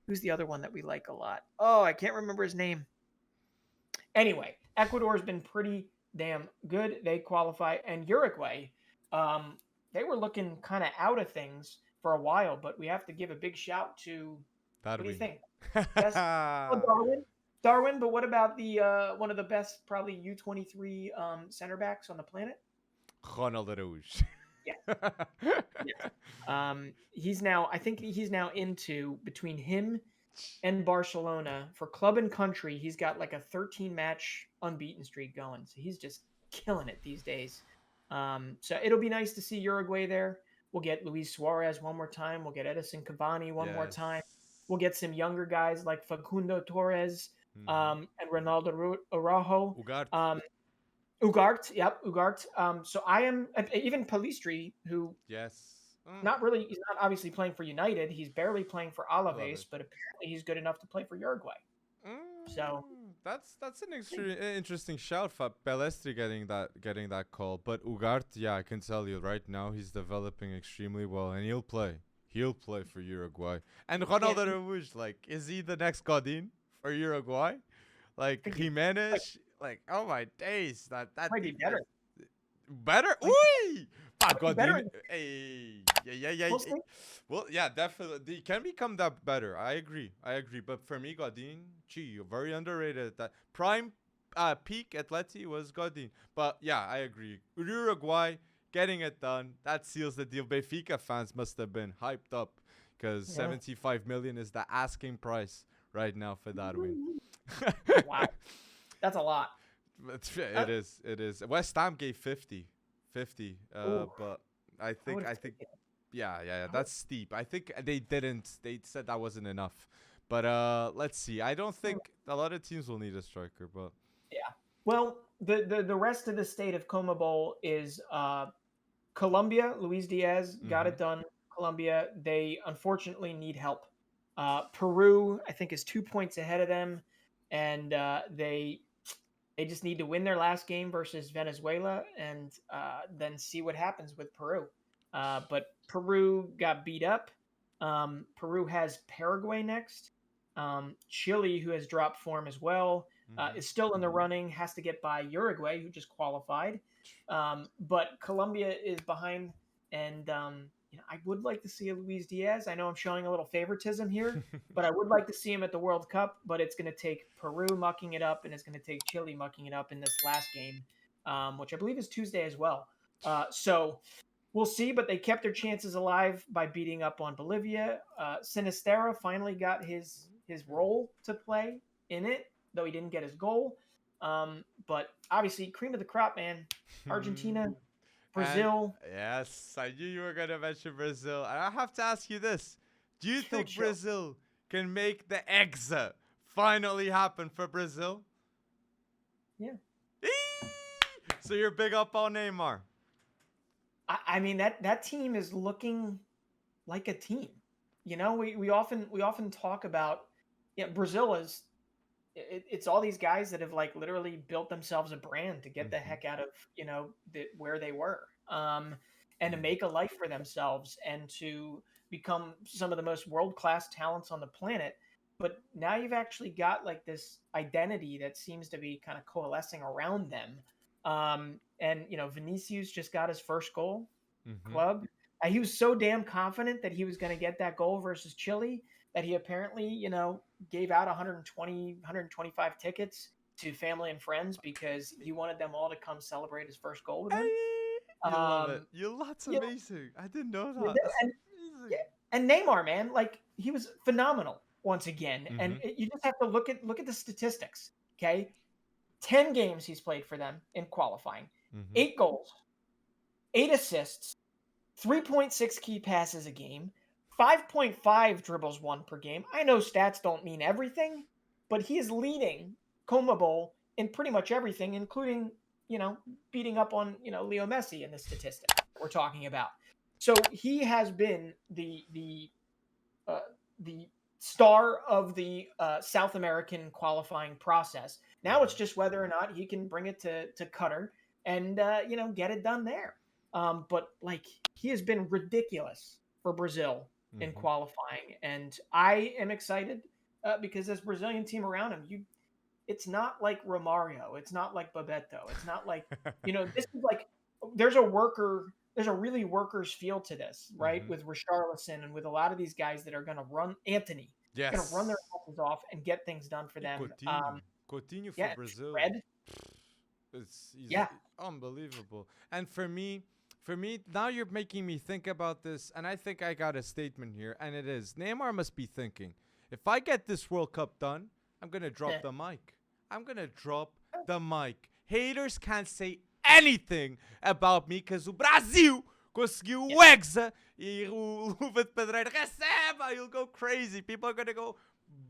Who's the other one that we like a lot? Oh, I can't remember his name. Anyway, Ecuador's been pretty damn good. They qualify. And Uruguay, they were looking kind of out of things for a while, but we have to give a big shout to, what do you think? Darwin, but what about the one of the best probably U23 center backs on the planet? Ronald Araújo. He's now, I think he's now into, between him and Barcelona for club and country, he's got like a 13-match unbeaten streak going. So he's just killing it these days. So it'll be nice to see Uruguay there. We'll get Luis Suarez one more time. We'll get Edison Cavani one more time. We'll get some younger guys like Facundo Torres and Ronaldo Araujo. Ugarte. So I am, even Pellistri, who he's not obviously playing for United. He's barely playing for Alaves, but apparently he's good enough to play for Uruguay. So that's an interesting shout for Pellistri getting that call. But Ugarte, I can tell you right now, he's developing extremely well, and he'll play for Uruguay. And Ronald Araújo, like, is he the next Godin for Uruguay? Like Jimenez? Like, oh my days, that might be better. Better? Ooh! Godin. Hey, yeah. Well, yeah, definitely. He can become that better. I agree. But for me, Godin, very underrated. That prime peak Atleti was Godin. But yeah, I agree. Uruguay getting it done. That seals the deal. Benfica fans must have been hyped up because 75 million is the asking price right now for that win. Wow. That's a lot. It is. West Ham gave 50. But I think that's steep. I think they said that wasn't enough. But let's see. I don't think a lot of teams will need a striker, but yeah. Well, the rest of the state of CONMEBOL is Colombia. Luis Diaz got it done. Colombia, they unfortunately need help. Peru, I think, is 2 points ahead of them, and they just need to win their last game versus Venezuela and then see what happens with Peru. But Peru got beat up. Peru has Paraguay next. Chile, who has dropped form as well, is still in the running, has to get by Uruguay, who just qualified. But Colombia is behind, and I would like to see a Luis Diaz. I know I'm showing a little favoritism here, but I would like to see him at the World Cup. But it's going to take Peru mucking it up, and it's going to take Chile mucking it up in this last game, which I believe is Tuesday as well. So we'll see, but they kept their chances alive by beating up on Bolivia. Sinisterra finally got his role to play in it, though he didn't get his goal. But obviously, cream of the crop, man. Argentina, And Brazil. yes, I knew you were going to mention Brazil. And I have to ask you this. Do you Chill, think chill. Brazil can make the exit finally happen for Brazil? Yeah. So you're big up on Neymar. I mean that team is looking like a team. You know, we often talk about Brazil is it's all these guys that have like literally built themselves a brand to get the heck out of where they were, and to make a life for themselves and to become some of the most world-class talents on the planet. But now you've actually got like this identity that seems to be kind of coalescing around them. And Vinicius just got his first goal, club. He was so damn confident that he was going to get that goal versus Chile that he apparently, gave out 120, 125 tickets to family and friends because he wanted them all to come celebrate his first goal with him. You love it. That's amazing. I didn't know that. And Neymar, man, like he was phenomenal once again. And you just have to look at the statistics. Okay, 10 games he's played for them in qualifying, 8 goals, 8 assists, 3.6 key passes a game, 5.5 dribbles won per game. I know stats don't mean everything, but he is leading CONMEBOL in pretty much everything, including, beating up on, Leo Messi in the statistic we're talking about. So he has been the star of the South American qualifying process. Now it's just whether or not he can bring it to Qatar and, get it done there. But like he has been ridiculous for Brazil in qualifying, and I am excited because this Brazilian team around him, it's not like Romario, it's not like Bebeto, it's not like this is like there's a really workers feel to this, right? With Richarlison and with a lot of these guys that are going to run Anthony, going to run their asses off and get things done for them. Coutinho for Brazil. Fred. He's unbelievable. And for me, now you're making me think about this, and I think I got a statement here, and it is Neymar must be thinking, if I get this World Cup done, I'm going to drop the mic. I'm going to drop the mic. Haters can't say anything about me because o Brasil conseguiu o Hexa e o Luva de Pedreiro receba. You'll go crazy. People are going to go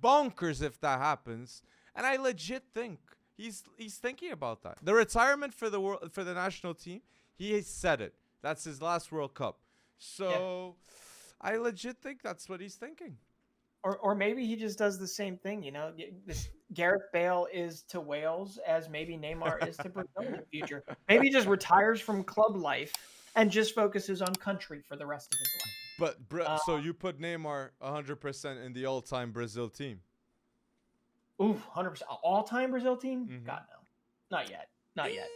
bonkers if that happens. And I legit think he's thinking about that. The retirement for the national team, he has said it. That's his last World Cup. So I legit think that's what he's thinking. Or maybe he just does the same thing, this Gareth Bale is to Wales as maybe Neymar is to Brazil in the future. Maybe he just retires from club life and just focuses on country for the rest of his life. But so you put Neymar 100% in the all-time Brazil team? Ooh, 100%. All-time Brazil team? God, no. Not yet. Not yet.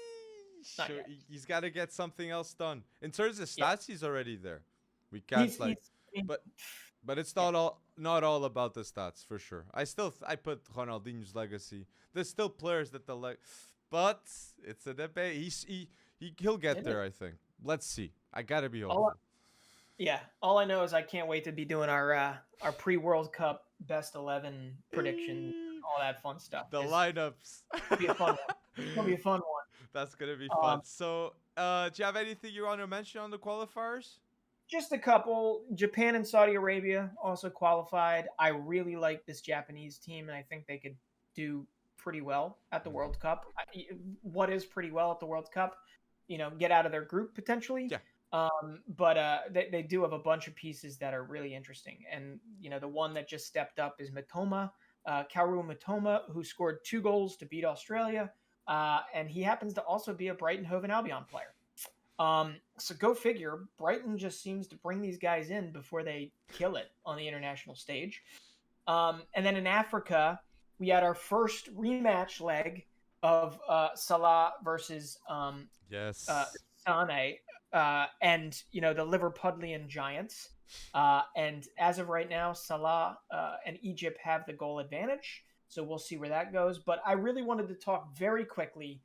He's got to get something else done. In terms of stats, he's already there. We can't but it's not all about the stats for sure. I put Ronaldinho's legacy. There's still players that but it's a debate. He'll get there, I think. Let's see. I gotta be hopeful. All I know is I can't wait to be doing our pre-World Cup best 11 prediction, all that fun stuff. The lineups. It'll be a fun one. It'll be a fun one. That's gonna be fun. So, do you have anything you want to mention on the qualifiers? Just a couple. Japan and Saudi Arabia also qualified. I really like this Japanese team, and I think they could do pretty well at the World Cup. What is pretty well at the World Cup? Get out of their group potentially. Yeah. But they do have a bunch of pieces that are really interesting. And, the one that just stepped up is Mitoma, Kaoru Mitoma, who scored 2 goals to beat Australia. And he happens to also be a Brighton Hove Albion player. So go figure. Brighton just seems to bring these guys in before they kill it on the international stage. And then in Africa, we had our first rematch leg of Salah versus Sane, and the Liverpudlian Giants. And as of right now, Salah and Egypt have the goal advantage. So we'll see where that goes. But I really wanted to talk very quickly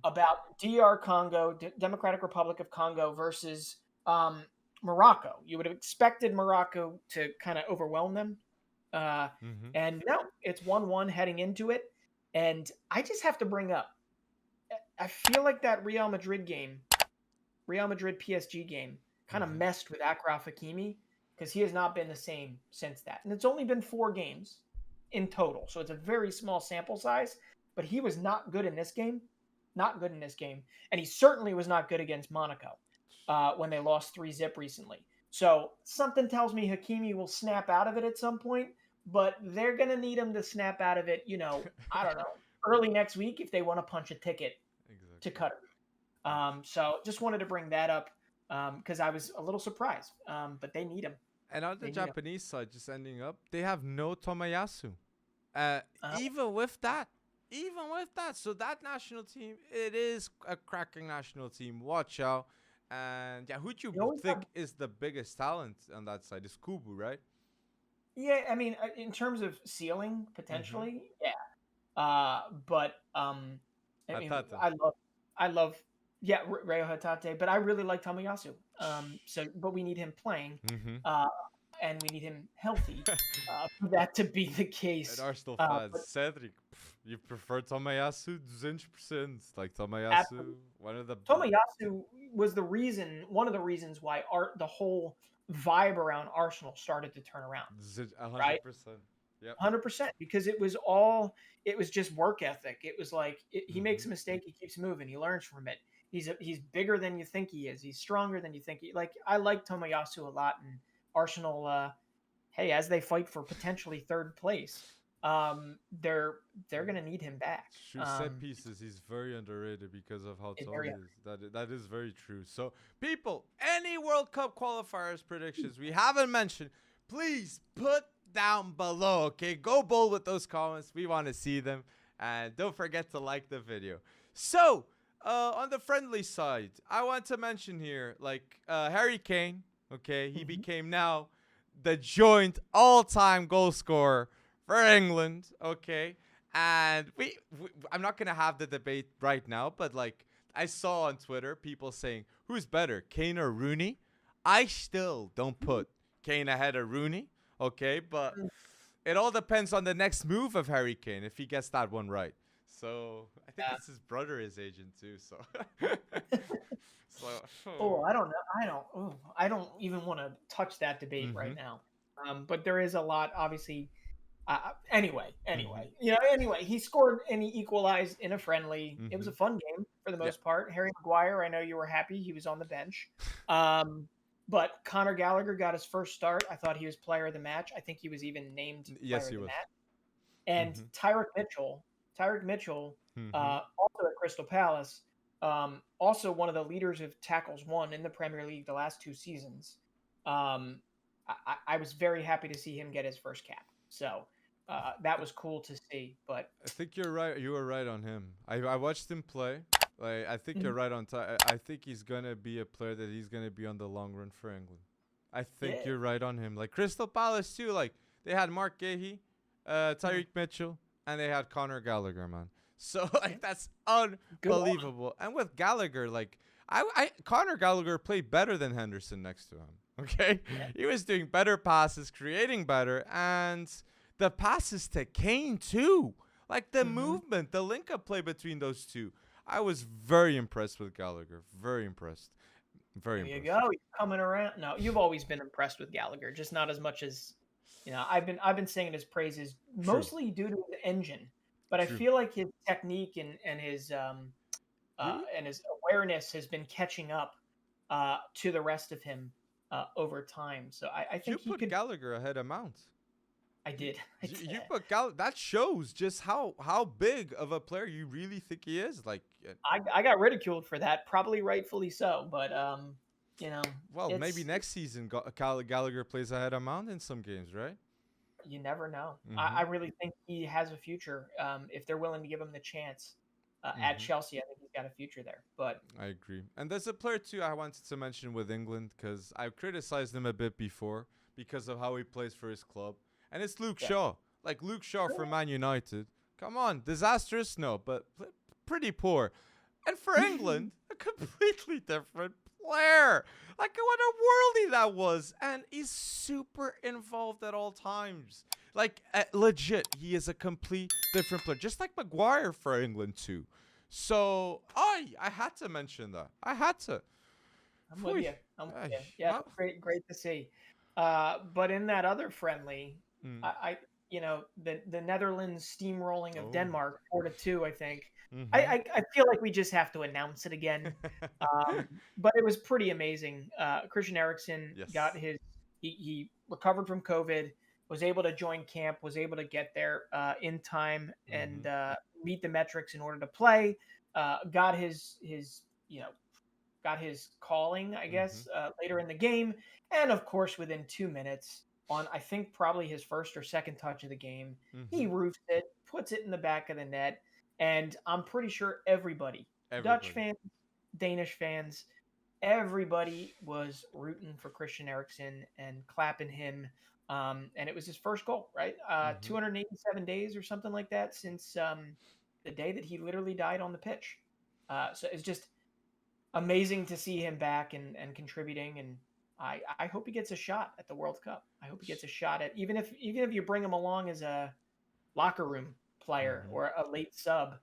about DR Congo, Democratic Republic of Congo versus Morocco. You would have expected Morocco to kind of overwhelm them. And no, it's 1-1 heading into it. And I just have to bring up, I feel like that Real Madrid PSG game, kind of messed with Achraf Hakimi because he has not been the same since that. And it's only been 4 games in total. So it's a very small sample size, but he was not good in this game. Not good in this game. And he certainly was not good against Monaco when they lost 3-0 recently. So something tells me Hakimi will snap out of it at some point, but they're going to need him to snap out of it, I don't know, early next week if they want to punch a ticket to Qatar. So just wanted to bring that up because I was a little surprised, but they need him. And on the Japanese side, just ending up, they have no Tomiyasu. Even with that, so that national team, it is a cracking national team. Watch out. And who do you think is the biggest talent on that side? Is Kubu, right? Yeah, I mean, in terms of ceiling, potentially, yeah. But I mean, I love, Reo Hatate, but I really like Tomiyasu. But we need him playing, and we need him healthy for that to be the case. And Arsenal fans, Cedric, you prefer Tomiyasu 200%. Like Tomiyasu, Tomiyasu was one of the reasons why the whole vibe around Arsenal started to turn around. 100%. Right? Yep. 100%, because it was just work ethic. It was like he makes a mistake, he keeps moving, he learns from it. He's bigger than you think he is. He's stronger than you think I like Tomiyasu a lot, and Arsenal, hey, as they fight for potentially 3rd place, they're going to need him back. Shoot set pieces, he's very underrated because of how tall he is. That is very true. So, people, any World Cup qualifiers predictions we haven't mentioned, please put down below, okay? Go bold with those comments. We want to see them. And don't forget to like the video. So, on the friendly side, I want to mention here, Harry Kane, okay? He became now the joint all-time goal scorer for England, okay? And I'm not going to have the debate right now, but I saw on Twitter people saying, who's better, Kane or Rooney? I still don't put Kane ahead of Rooney, okay? But it all depends on the next move of Harry Kane if he gets that one right. So I think it's his brother, his agent too. So, I don't even want to touch that debate right now. But there is a lot, obviously. Anyway, he scored and he equalized in a friendly. It was a fun game for the most part. Harry Maguire, I know you were happy he was on the bench. But Conor Gallagher got his first start. I thought he was player of the match. I think he was even named player of the match. And Tyrick Mitchell, also at Crystal Palace, also one of the leaders of tackles won in the Premier League the last 2 seasons. I was very happy to see him get his first cap. So that was cool to see. But I think you're right. You were right on him. I watched him play. I think you're right on time. I think he's going to be a player that he's going to be on the long run for England. I think you're right on him. Crystal Palace, too. They had Mark Gahey, Tyrick Mitchell, and they had Conor Gallagher, man. So, that's unbelievable. And with Gallagher, Conor Gallagher played better than Henderson next to him. Okay? Yeah. He was doing better passes, creating better, and the passes to Kane, too. The movement, the link-up play between those two. I was very impressed with Gallagher. Very impressed. Very impressed. There you go. He's coming around. No, you've always been impressed with Gallagher, just not as much as, I've been singing his praises mostly due to his engine, but I feel like his technique and his awareness has been catching up to the rest of him over time. So I think you put Gallagher ahead of Mount. I did. You put that shows just how big of a player you really think he is. I got ridiculed for that, probably rightfully so, but Well, maybe next season Gallagher plays ahead of Mount in some games, right? You never know. I really think he has a future if they're willing to give him the chance. At Chelsea, I think he's got a future there. But I agree. And there's a player too I wanted to mention with England because I criticized him a bit before because of how he plays for his club. And it's Luke Shaw. Luke Shaw for Man United. Come on, disastrous? No, but pretty poor. And for England, a completely different player. What a worldie that was. And he's super involved at all times. Like, legit, he is a complete different player. Just like Maguire for England, too. So, I had to mention that. I had to. I'm with you. Yeah, Well, great to see. But in that other friendly, mm, the Netherlands steamrolling of oh. Denmark 4-2, I think. Mm-hmm. I feel like we just have to announce it again. But it was pretty amazing. Christian Eriksen Yes. got he recovered from COVID, was able to join camp, was able to get there in time and meet the metrics in order to play. Got his got his calling, I guess, later in the game. And of course, within 2 minutes, on I think probably his first or second touch of the game, he roofs it, puts it in the back of the net. And I'm pretty sure everybody, Dutch fans, Danish fans, everybody was rooting for Christian Eriksen and clapping him. And it was his first goal, right? 287 days or something like that since the day that he literally died on the pitch. So it's just amazing to see him back and contributing. And I hope he gets a shot at the World Cup. I hope he gets a shot at even if you bring him along as a locker room player or a late sub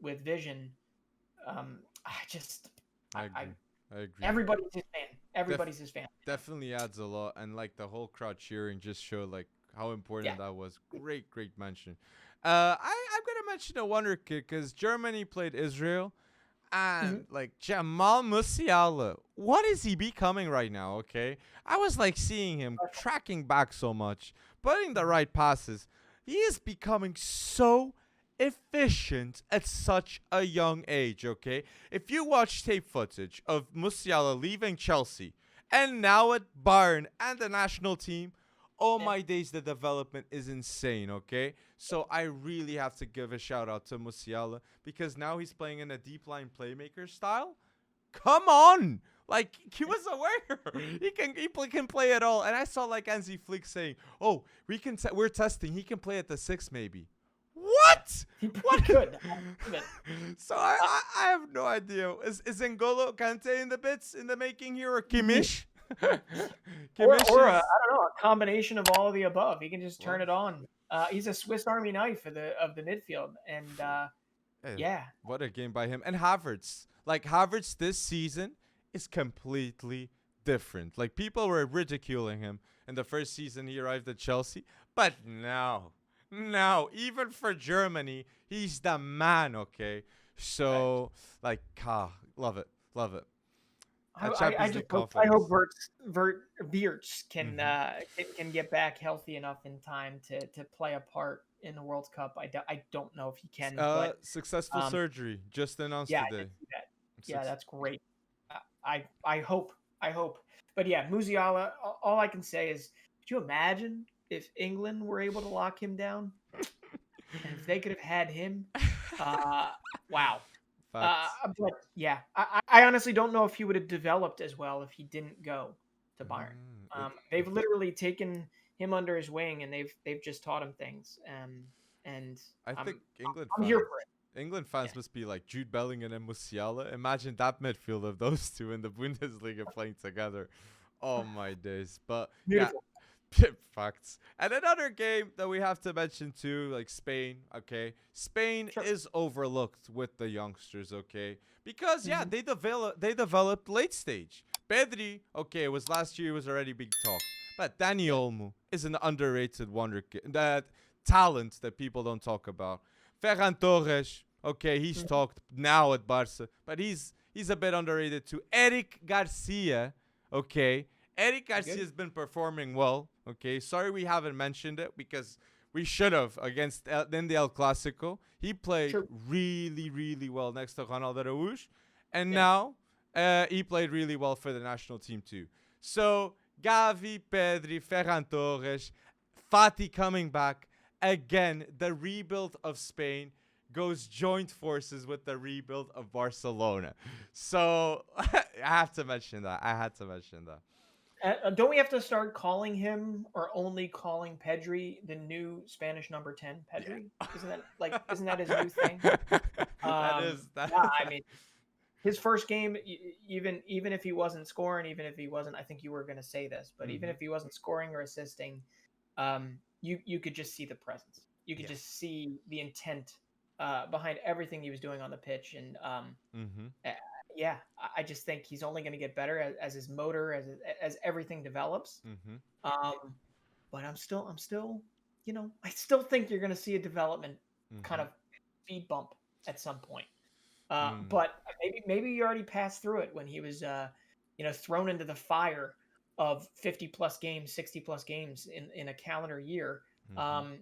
with vision. I agree. Everybody's his fan. Everybody's his fan. Definitely adds a lot, and like the whole crowd cheering just showed like how important that was. Great mention. I'm gonna mention a Wonderkid because Germany played Israel. And like Jamal Musiala, what is he becoming right now? Okay, I was like seeing him tracking back so much, putting the right passes. He is becoming so efficient at such a young age. Okay, if you watch tape footage of Musiala leaving Chelsea and now at Bayern and the national team, oh my days, the development is insane, okay? So I really have to give a shout out to Musiala because now he's playing in a deep line playmaker style. Come on! Like, he was aware. he can play it all. And I saw like Hansi Flick saying, oh, we're testing. He can play at the 6 maybe. What? What could? So I have no idea. Is N'Golo Kante in the making here or Kimmich? or I don't know, a combination of all of the above. He can just turn it on. He's a Swiss Army knife of the midfield, and what a game by him. And Havertz, Havertz this season is completely different. Like people were ridiculing him in the first season he arrived at Chelsea, but now even for Germany, he's the man. Okay, so love it. I hope Wirtz can get back healthy enough in time to play a part in the World Cup. I don't know if he can. But successful surgery just announced today. I did see that. Yeah, that's great. I hope. But yeah, Musiala. All I can say is, could you imagine if England were able to lock him down, and if they could have had him? Wow. But yeah, I honestly don't know if he would have developed as well if he didn't go to Bayern. They've literally taken him under his wing and they've just taught him things. And I think I'm here for it. England fans must be like Jude Bellingham and Musiala. Imagine that midfield of those two in the Bundesliga playing together. Oh my days! But beautiful. Yeah. Facts. And another game that we have to mention too, like Spain, okay? Spain is overlooked with the youngsters, okay? Because they developed late stage. Pedri, okay, it was last year, it was already big talk. But Dani Olmo is an underrated Wonderkid, that talent that people don't talk about. Ferran Torres, okay, he's talked now at Barca, but he's a bit underrated too. Erik Garcia, okay? Erik Garcia has been performing well. Okay, sorry we haven't mentioned it because we should have against in the El Clasico. He played really, really well next to Ronald Araújo, and now he played really well for the national team too. So Gavi, Pedri, Ferran Torres, Fati coming back again. The rebuild of Spain goes joint forces with the rebuild of Barcelona. So I had to mention that. Don't we have to start calling him or only calling Pedri the new Spanish number 10? Pedri? Yeah. Isn't that his new thing? That is. Yeah, I mean, his first game, even if he wasn't scoring, even if he wasn't, I think you were going to say this, but even if he wasn't scoring or assisting, you could just see the presence. You could just see the intent behind everything he was doing on the pitch. And I just think he's only going to get better as his motor, as everything develops. But I'm still, I still think you're going to see a development kind of speed bump at some point. But maybe you already passed through it when he was, thrown into the fire of 50 plus games, 60 plus games in a calendar year.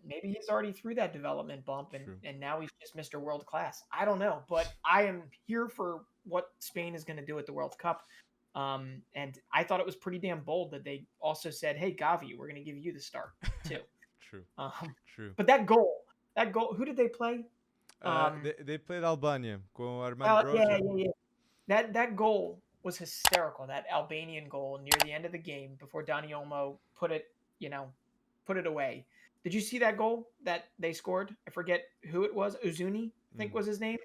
Maybe he's already through that development bump and now he's just Mr. World Class. I don't know, but I am here for what Spain is going to do at the World Cup. And I thought it was pretty damn bold that they also said, "Hey, Gavi, we're going to give you the start too." True. But that goal, who did they play? They played Albania. Yeah. That goal was hysterical. That Albanian goal near the end of the game before Dani Olmo put it away. Did you see that goal that they scored? I forget who it was. Uzuni, I think was his name.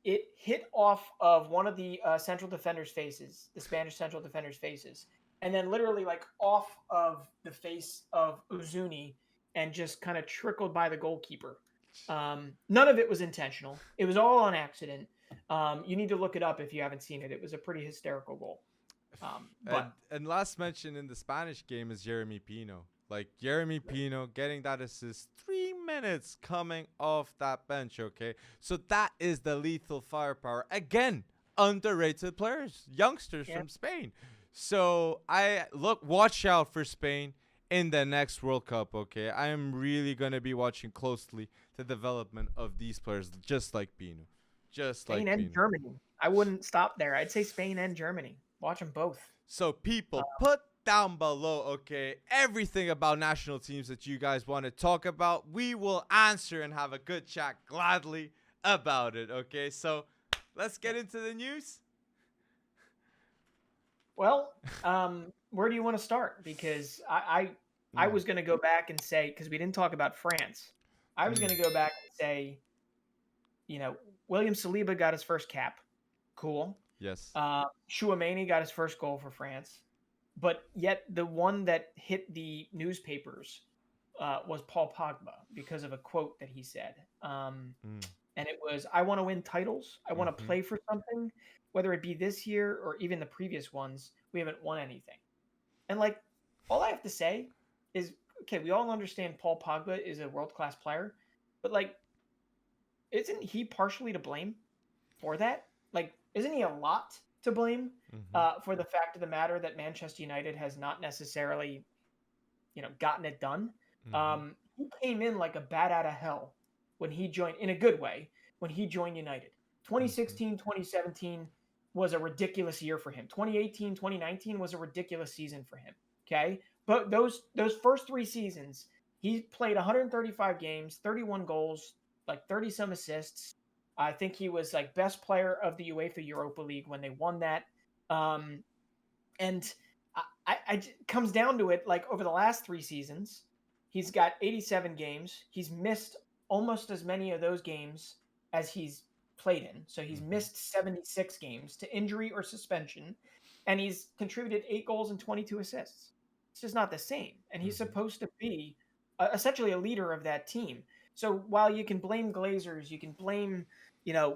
It hit off of one of the central defenders' faces, the Spanish central defenders' faces, and then literally like off of the face of Uzuni and just kind of trickled by the goalkeeper. None of it was intentional. It was all on accident. You need to look it up if you haven't seen it. It was a pretty hysterical goal. And last mention in the Spanish game is Jeremy Pino. Like Jeremy Pino getting that assist 3 minutes coming off that bench, okay? So that is the lethal firepower. Again, underrated players, youngsters from Spain. So watch out for Spain in the next World Cup, okay? I am really going to be watching closely the development of these players, just like Pino. Spain and Germany. I wouldn't stop there. I'd say Spain and Germany. Watch them both. So people, put down below, okay, everything about national teams that you guys want to talk about. We will answer and have a good chat gladly about it, okay? So let's get into the news. Well, where do you want to start? Because I was going to go back and say, because we didn't talk about France, I was going to go back and say, William Saliba got his first cap. Cool. Yes. Chouameni got his first goal for France. But yet the one that hit the newspapers was Paul Pogba because of a quote that he said. And it was, "I want to win titles. I want to play for something, whether it be this year or even the previous ones. We haven't won anything." And like, all I have to say is, okay, we all understand Paul Pogba is a world-class player, but like, isn't he partially to blame for that? Like, isn't he a lot to blame for the fact of the matter that Manchester United has not necessarily, gotten it done? He came in like a bat out of hell when he joined, in a good way, when he joined United. 2016, 2017 was a ridiculous year for him. 2018, 2019 was a ridiculous season for him. Okay. But those first 3 seasons, he played 135 games, 31 goals, like 30 some assists. I think he was like best player of the UEFA Europa League when they won that. And I comes down to it, like over the last 3 seasons, he's got 87 games. He's missed almost as many of those games as he's played in. So he's missed 76 games to injury or suspension, and he's contributed 8 goals and 22 assists. It's just not the same. And he's supposed to be essentially a leader of that team. So while you can blame Glazers, you can blame,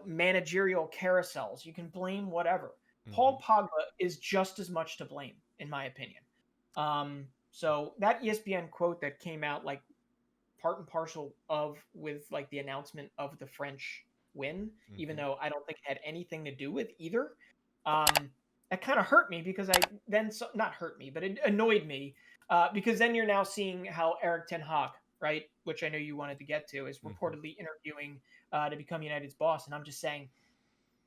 managerial carousels, you can blame whatever. Paul Pogba is just as much to blame, in my opinion. So that ESPN quote that came out like part and parcel with like the announcement of the French win, even though I don't think it had anything to do with either. That kind of hurt me because not hurt me, but it annoyed me because then you're now seeing how Erik ten Hag, right, which I know you wanted to get to, is reportedly interviewing to become United's boss. And I'm just saying,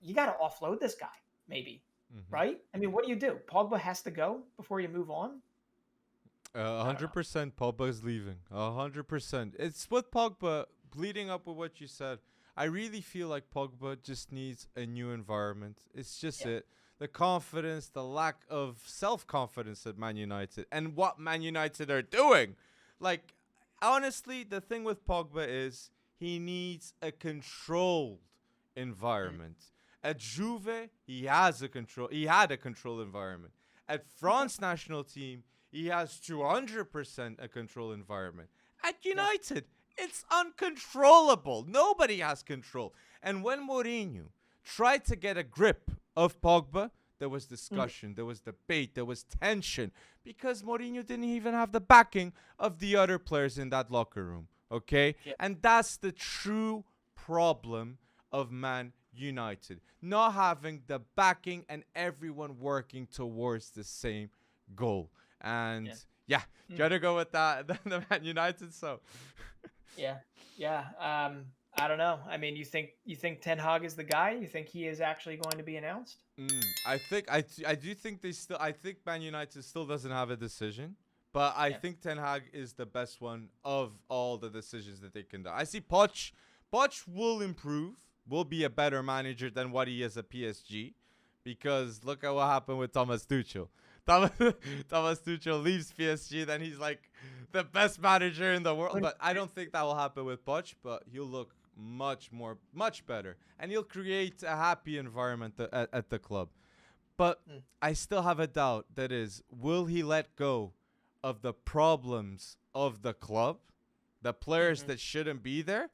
you got to offload this guy, maybe, right? I mean, what do? Pogba has to go before you move on? 100% Pogba's leaving. 100%. It's with Pogba, leading up with what you said. I really feel like Pogba just needs a new environment. It's just it. The confidence, the lack of self-confidence at Man United and what Man United are doing. Like, honestly, the thing with Pogba is he needs a controlled environment. At Juve, he had a controlled environment. At France national team, he has 200% a control environment. At Yeah. United, it's uncontrollable. Nobody has control. And when Mourinho tried to get a grip of Pogba, there was discussion, there was debate, there was tension because Mourinho didn't even have the backing of the other players in that locker room. Okay? Yeah. And that's the true problem of Man United. Not having the backing and everyone working towards the same goal. And gotta go with that. The Man United. So Yeah. I don't know. I mean, you think Ten Hag is the guy? You think he is actually going to be announced? I do think I think Man United still doesn't have a decision. But I think Ten Hag is the best one of all the decisions that they can do. I see Poch will improve, will be a better manager than what he is at PSG. Because look at what happened with Thomas Tuchel. Thomas Tuchel leaves PSG, then he's like the best manager in the world. But I don't think that will happen with Poch, but he'll look much better. And he'll create a happy environment at the club. But I still have a doubt, that is, will he let go of the problems of the club, the players that shouldn't be there?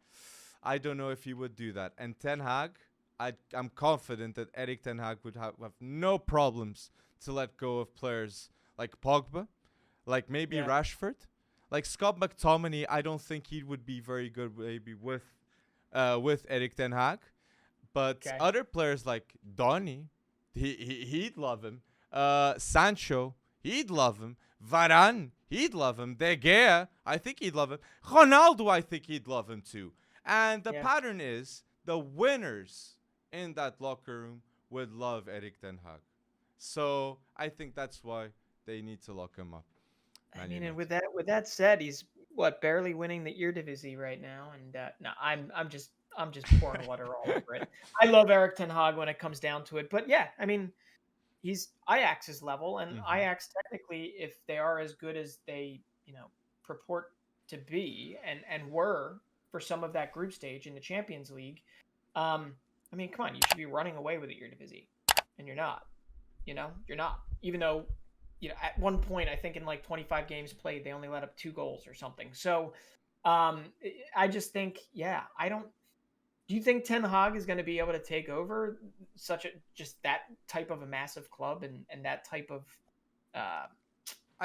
I don't know if he would do that. And Ten Hag, I'm confident that Erik Ten Hag would have no problems to let go of players like Pogba, like maybe Rashford, like Scott McTominay. I don't think he would be very good maybe with Erik Ten Hag, but other players like Donny, he'd love him. Sancho, he'd love him. Varane, he'd love him. De Gea, I think he'd love him. Ronaldo, I think he'd love him too. And the pattern is the winners in that locker room would love Erik Ten Hag. So I think that's why they need to lock him up. I mean, and with that said, he's barely winning the Eredivisie right now, and no, I'm just pouring water all over it. I love Erik Ten Hag when it comes down to it, but yeah, I mean, he's Ajax's level, and Ajax technically, if they are as good as they purport to be and were for some of that group stage in the Champions League, I mean, come on, you should be running away with the Eredivisie, and you're not. You're not. Even though, at one point, I think in like 25 games played, they only let up 2 goals or something. So, I just think, I don't. Do you think Ten Hag is going to be able to take over just that type of a massive club and that type of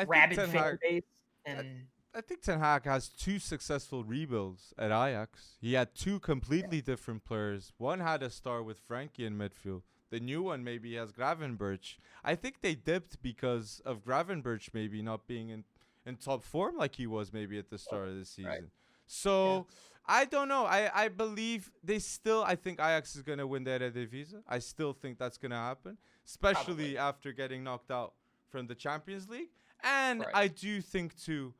rabid fan base? I think Ten Hag has 2 successful rebuilds at Ajax. He had 2 completely different players. One had a star with Frankie in midfield. The new one maybe has Gravenberch. I think they dipped because of Gravenberch maybe not being in top form like he was maybe at the start of the season. Right. So I don't know. I believe I think Ajax is going to win the Eredivisie. I still think that's going to happen, especially after getting knocked out from the Champions League. And I do think too,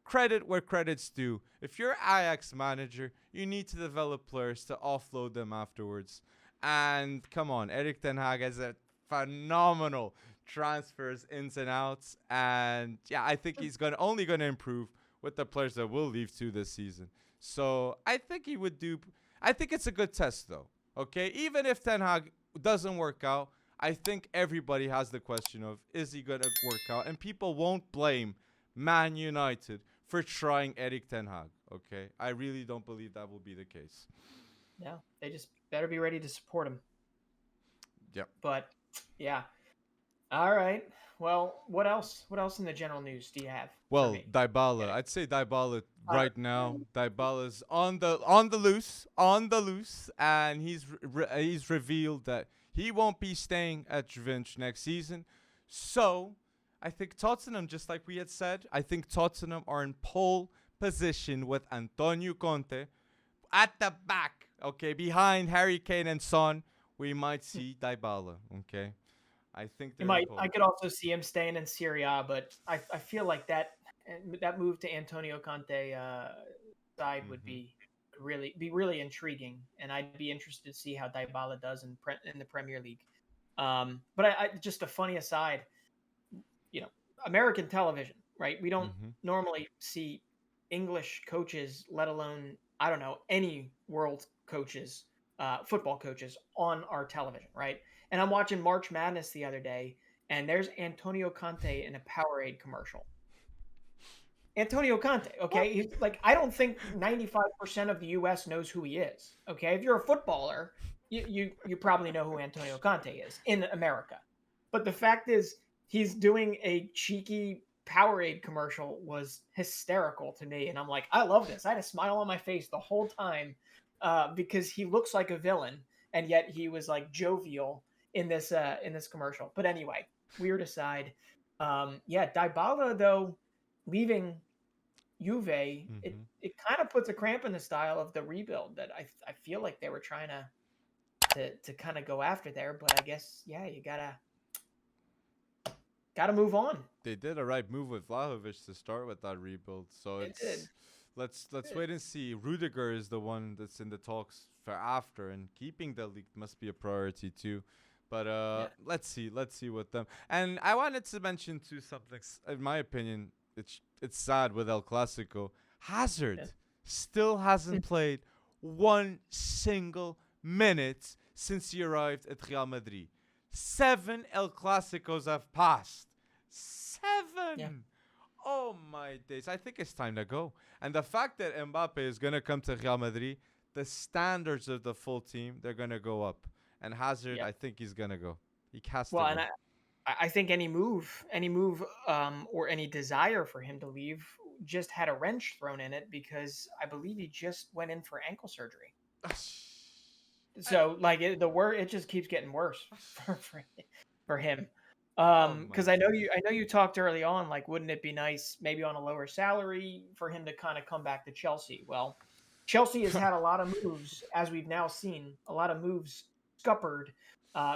credit where credit's due. If you're Ajax manager, you need to develop players to offload them afterwards. And come on, Erik Ten Hag has a phenomenal transfers ins and outs. And I think he's only going to improve with the players that will leave too this season. So I think he would do. I think it's a good test though. Okay, even if Ten Hag doesn't work out, I think everybody has the question of, is he going to work out? And people won't blame Man United for trying Erik Ten Hag. Okay, I really don't believe that will be the case. Yeah, they just better be ready to support him. Yep. But all right. Well, what else? What else in the general news do you have? Well, Dybala. I'd say Dybala right now. Dybala's on the loose, and he's revealed that he won't be staying at Juventus next season. So I think Tottenham, just like we had said, I think Tottenham are in pole position with Antonio Conte at the back. Okay, behind Harry Kane and Son, we might see Dybala. Okay. I think I could also see him staying in Serie A, but I feel like that move to Antonio Conte side would be really intriguing, and I'd be interested to see how Dybala does in the Premier League. But I just a funny aside, American television, right? We don't normally see English coaches, let alone any world coaches, football coaches on our television, right? And I'm watching March Madness the other day, and there's Antonio Conte in a Powerade commercial. Antonio Conte, okay? He's like, I don't think 95% of the U.S. knows who he is, okay? If you're a footballer, you probably know who Antonio Conte is in America. But the fact is, he's doing a cheeky Powerade commercial was hysterical to me. And I'm like, I love this. I had a smile on my face the whole time because he looks like a villain, and yet he was like jovial in this commercial. But anyway, weird aside. Dybala, though, leaving Juve, it kind of puts a cramp in the style of the rebuild that I feel like they were trying to kind of go after there. But I guess, you gotta move on. They did a right move with Vlahovic to start with that rebuild. So let's wait and see. Rudiger is the one that's in the talks for after, and keeping the league must be a priority too. But let's see with them. And I wanted to mention too something. In my opinion, it's sad with El Clasico. Hazard still hasn't played one single minute since he arrived at Real Madrid. 7 El Clasicos have passed. 7! Yeah. Oh my days. I think it's time to go. And the fact that Mbappe is going to come to Real Madrid, the standards of the full team, they're going to go up. And Hazard, I think he's going to go. He has to go. And I think any move or any desire for him to leave just had a wrench thrown in it, because I believe he just went in for ankle surgery. So it just keeps getting worse for him. Because I know you talked early on, like, wouldn't it be nice maybe on a lower salary for him to kind of come back to Chelsea? Well, Chelsea has had a lot of moves, as we've now seen, a lot of moves scuppered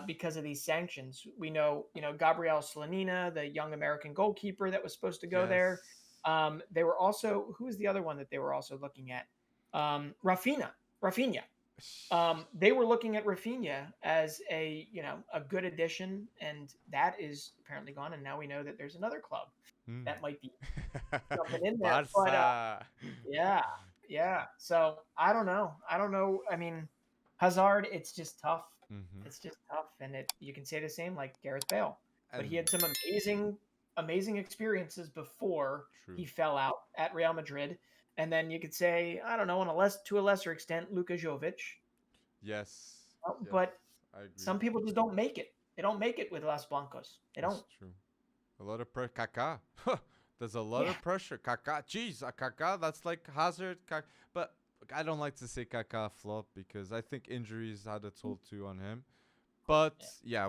because of these sanctions. We know, Gabriel Slanina, the young American goalkeeper that was supposed to go there. They were also, who was the other one that they were also looking at? Raphinha. They were looking at Raphinha as a good addition, and that is apparently gone. And now we know that there's another club that might be jumping in there. But so I don't know. I mean, Hazard, it's just tough. It's just tough, and you can say the same like Gareth Bale, but he had some amazing experiences before he fell out at Real Madrid. And then you could say, I don't know, to a lesser extent, Luka Jovic. Yes. But some people just don't make it. They don't make it with Los Blancos. They don't. That's true. A lot of pressure. Kaká. There's a lot of pressure. Kaká. Jeez, Kaká, that's like Hazard. But I don't like to say Kaká flop, because I think injuries had a toll too on him. But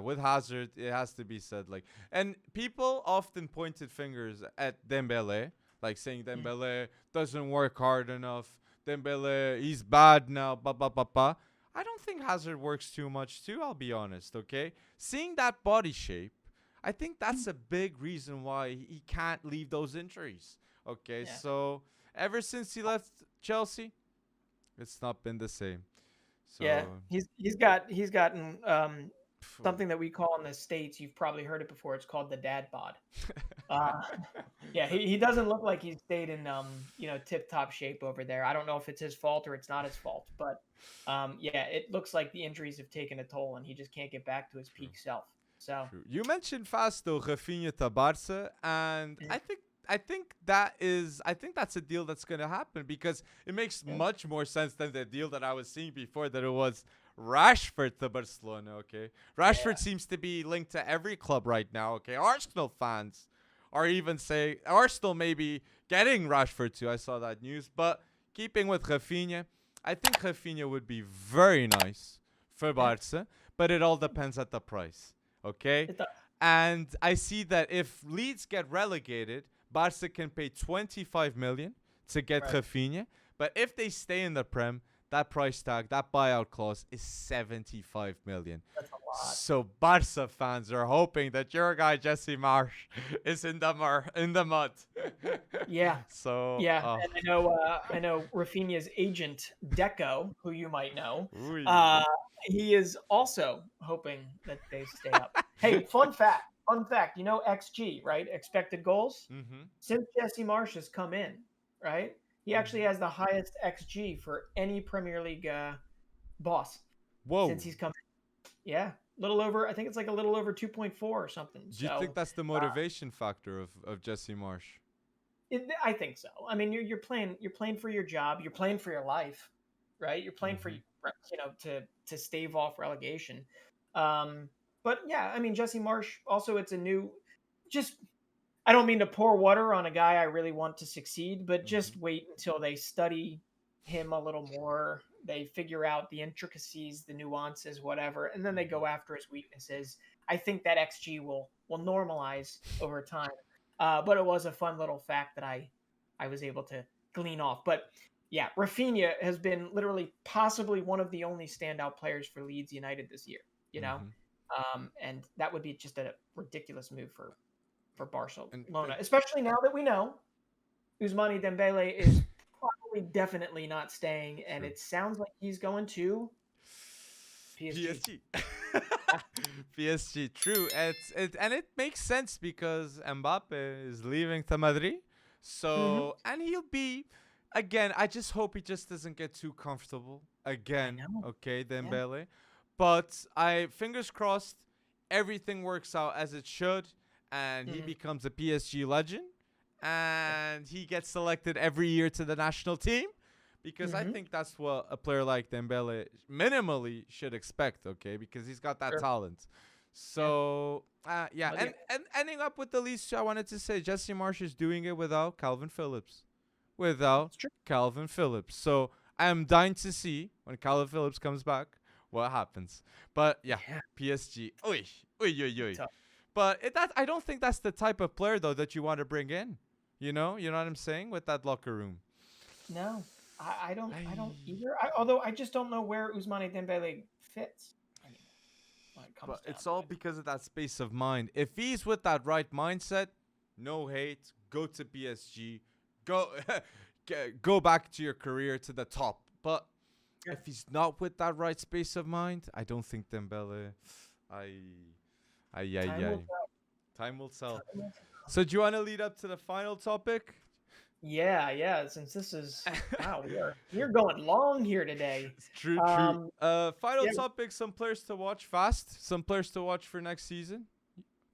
with Hazard, it has to be said, and people often pointed fingers at Dembele, like saying Dembele doesn't work hard enough. Dembele, he's bad now. I don't think Hazard works too much too, I'll be honest, okay? Seeing that body shape, I think that's a big reason why he can't leave those injuries, okay? So ever since he left Chelsea, it's not been the same. So he's gotten something that we call in the States, you've probably heard it before, it's called the dad bod. He doesn't look like he's stayed in tip-top shape over there. I don't know if it's his fault or it's not his fault, but it looks like the injuries have taken a toll and he just can't get back to his peak self. So you mentioned fast though Raphinha to Barca, and I think that's a deal that's going to happen, because it makes much more sense than the deal that I was seeing before, that it was Rashford to Barcelona, okay? Rashford seems to be linked to every club right now, okay? Arsenal fans are even saying Arsenal maybe getting Rashford too. I saw that news. But keeping with Raphinha, I think Raphinha would be very nice for Barca, but it all depends at the price, okay? And I see that if Leeds get relegated, Barca can pay 25 million to get Raphinha, but if they stay in the Prem, that price tag, that buyout clause is 75 million. That's a lot. So Barca fans are hoping that your guy Jesse Marsh is in the mud. So and I know Raphinha's agent Deco, who you might know. He is also hoping that they stay up. Hey, fun fact. XG, right? Expected goals. Since Jesse Marsh has come in, right? He actually has the highest XG for any Premier League boss. Whoa! Since he's come in. Yeah. little over. I think it's like a little over 2.4 or something. Do you think that's the motivation factor of Jesse Marsh? I think so. I mean, you're playing for your job. You're playing for your life, right? You're playing for to stave off relegation. But yeah, I mean, Jesse Marsh also, it's a new. Just, I don't mean to pour water on a guy I really want to succeed, but just wait until they study him a little more. They figure out the intricacies, the nuances, whatever, and then they go after his weaknesses. I think that XG will normalize over time. But it was a fun little fact that I was able to glean off. But yeah, Raphinha has been literally possibly one of the only standout players for Leeds United this year, you know? And that would be just a ridiculous move for Barcelona, especially now that we know Ousmane Dembele is probably definitely not staying, and it sounds like he's going to PSG. PSG, true. And it makes sense because Mbappe is leaving to Madrid. So, and he'll be, again, I just hope he just doesn't get too comfortable again. Okay, Dembele. Yeah. But fingers crossed, everything works out as it should, and he becomes a PSG legend, and he gets selected every year to the national team. Because I think that's what a player like Dembele minimally should expect, okay? Because he's got that talent. So, and ending up with the least, I wanted to say Jesse Marsh is doing it without Calvin Phillips. Calvin Phillips. So, I am dying to see when Calvin Phillips comes back what happens. But, PSG. Oy. But I don't think that's the type of player, though, that you want to bring in. You know what I'm saying? With that locker room. No. I don't either. Although I just don't know where Ousmane Dembele fits. But it's all because of that space of mind. If he's with that right mindset, no hate, go to PSG, go back to your career to the top. But if he's not with that right space of mind, I don't think Dembele. Time will tell. So do you want to lead up to the final topic? Yeah. Since this is we're going long here today. It's true. Final topic: some players to watch fast. Some players to watch for next season.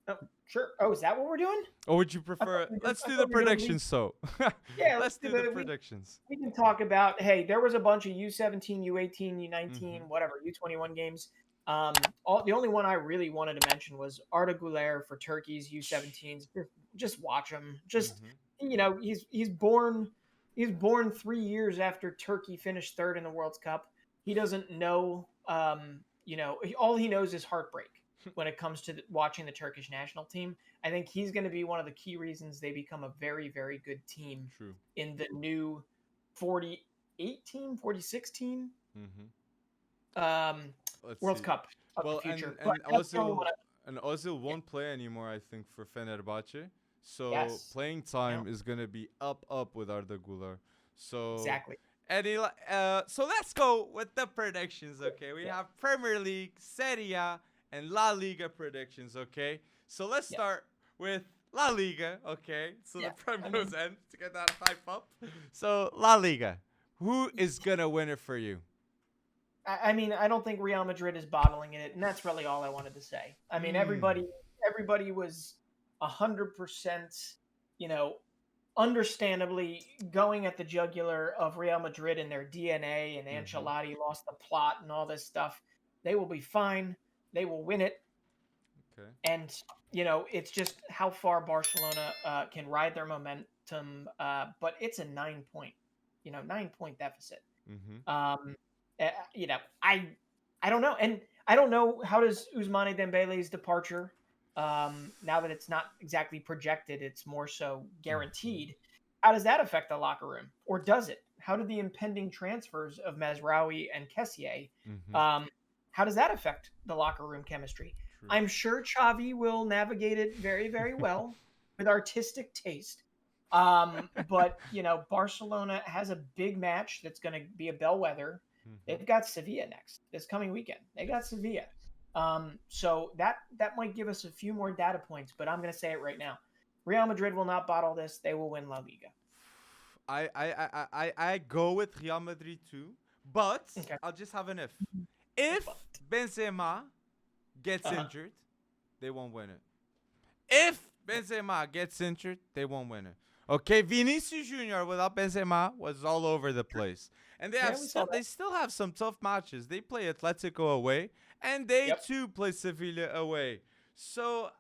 Oh, sure. Oh, is that what we're doing? Or would you prefer? Let's do the predictions. Let's do the predictions. We can talk about. Hey, there was a bunch of U17, U18, U19, whatever U21 games. The only one I really wanted to mention was Arda Güler for Turkey's U17s. Just watch him. He's born 3 years after Turkey finished third in the World Cup. He doesn't know, all he knows is heartbreak when it comes to watching the Turkish national team. I think he's going to be one of the key reasons they become a very, very good team in the new 46 team World Cup of the future. And Ozil won't play anymore, I think, for Fenerbahce. So playing time is going to be up with Arda Güler. So exactly. So let's go with the predictions, okay? We have Premier League, Serie and La Liga predictions, okay? So let's start with La Liga, okay? So the Premier's end to get that hype up. So La Liga, who is going to win it for you? I mean, I don't think Real Madrid is bottling it, and that's really all I wanted to say. I mean, everybody was 100%, understandably going at the jugular of Real Madrid and their DNA, and Ancelotti lost the plot and all this stuff. They will be fine. They will win it. Okay. And, it's just how far Barcelona can ride their momentum. But it's a 9-point deficit. I don't know. And I don't know, how does Ousmane Dembele's departure, now that it's not exactly projected, it's more so guaranteed. How does that affect the locker room? Or does it? How do the impending transfers of Mazraoui and Kessié, how does that affect the locker room chemistry? True. I'm sure Xavi will navigate it very, very well with artistic taste. But, Barcelona has a big match that's going to be a bellwether. They've got Sevilla next, this coming weekend. They got Sevilla. So that might give us a few more data points, but I'm going to say it right now. Real Madrid will not bottle this. They will win La Liga. I go with Real Madrid too, but I'll just have an if. If Benzema gets injured, they won't win it. If Benzema gets injured, they won't win it. Okay, Vinicius Junior without Benzema was all over the place, and they still have some tough matches. They play Atletico away, and they too play Sevilla away. So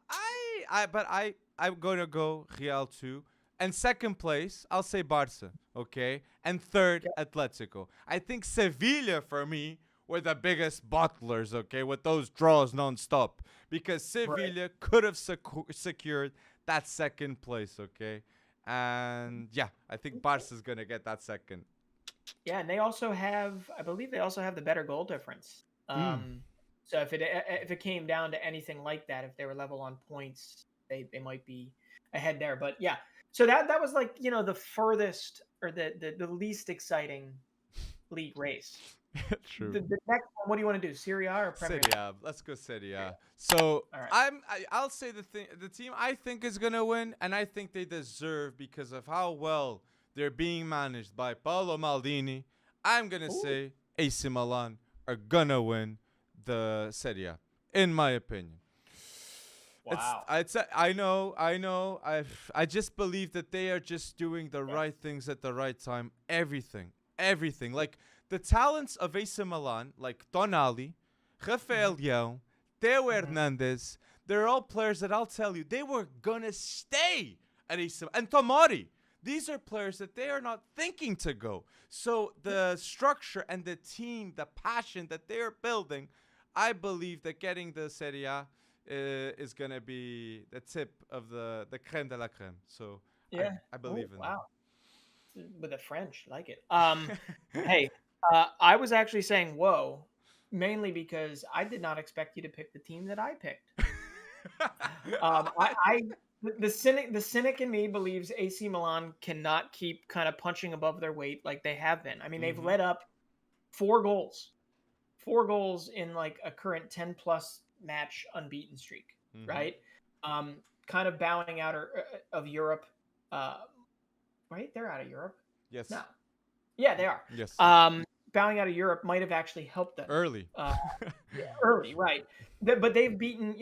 I'm gonna go Real too, and second place I'll say Barca. Okay, and third Atletico. I think Sevilla for me were the biggest butlers. Okay, with those draws nonstop, because Sevilla could have secured that second place. Okay. And yeah, I think Barca's gonna get that second. Yeah, and they also have, I believe, they also have the better goal difference. So if it came down to anything like that, if they were level on points, they might be ahead there. But yeah, so that was like the furthest or the least exciting league race. True. The next one, what do you want to do? Serie A or Premier League? Serie A. Let's go Serie A. So I'll say the team I think is gonna win, and I think they deserve because of how well they're being managed by Paolo Maldini. I'm gonna say AC Milan are gonna win the Serie A, in my opinion. Wow. I know. I just believe that they are just doing the right things at the right time. Everything. Like the talents of AC Milan, like Tonali, Rafael Leão, Theo Hernandez, they're all players that I'll tell you, they were going to stay at AC Milan. And Tomori, these are players that they are not thinking to go. So the structure and the team, the passion that they are building, I believe that getting the Serie A is going to be the tip of the creme de la creme. So I believe in that. With the French, like it. Hey, I was actually saying whoa, mainly because I did not expect you to pick the team that I picked. The cynic in me believes AC Milan cannot keep kind of punching above their weight like they have been. I mean, they've led up 4 goals in like a current 10+ match unbeaten streak, right? Kind of bowing out of Europe. Right? They're out of Europe. Yes. No. Yeah, they are. Yes. Bowing out of Europe might have actually helped them. Early. Early, right. But they've beaten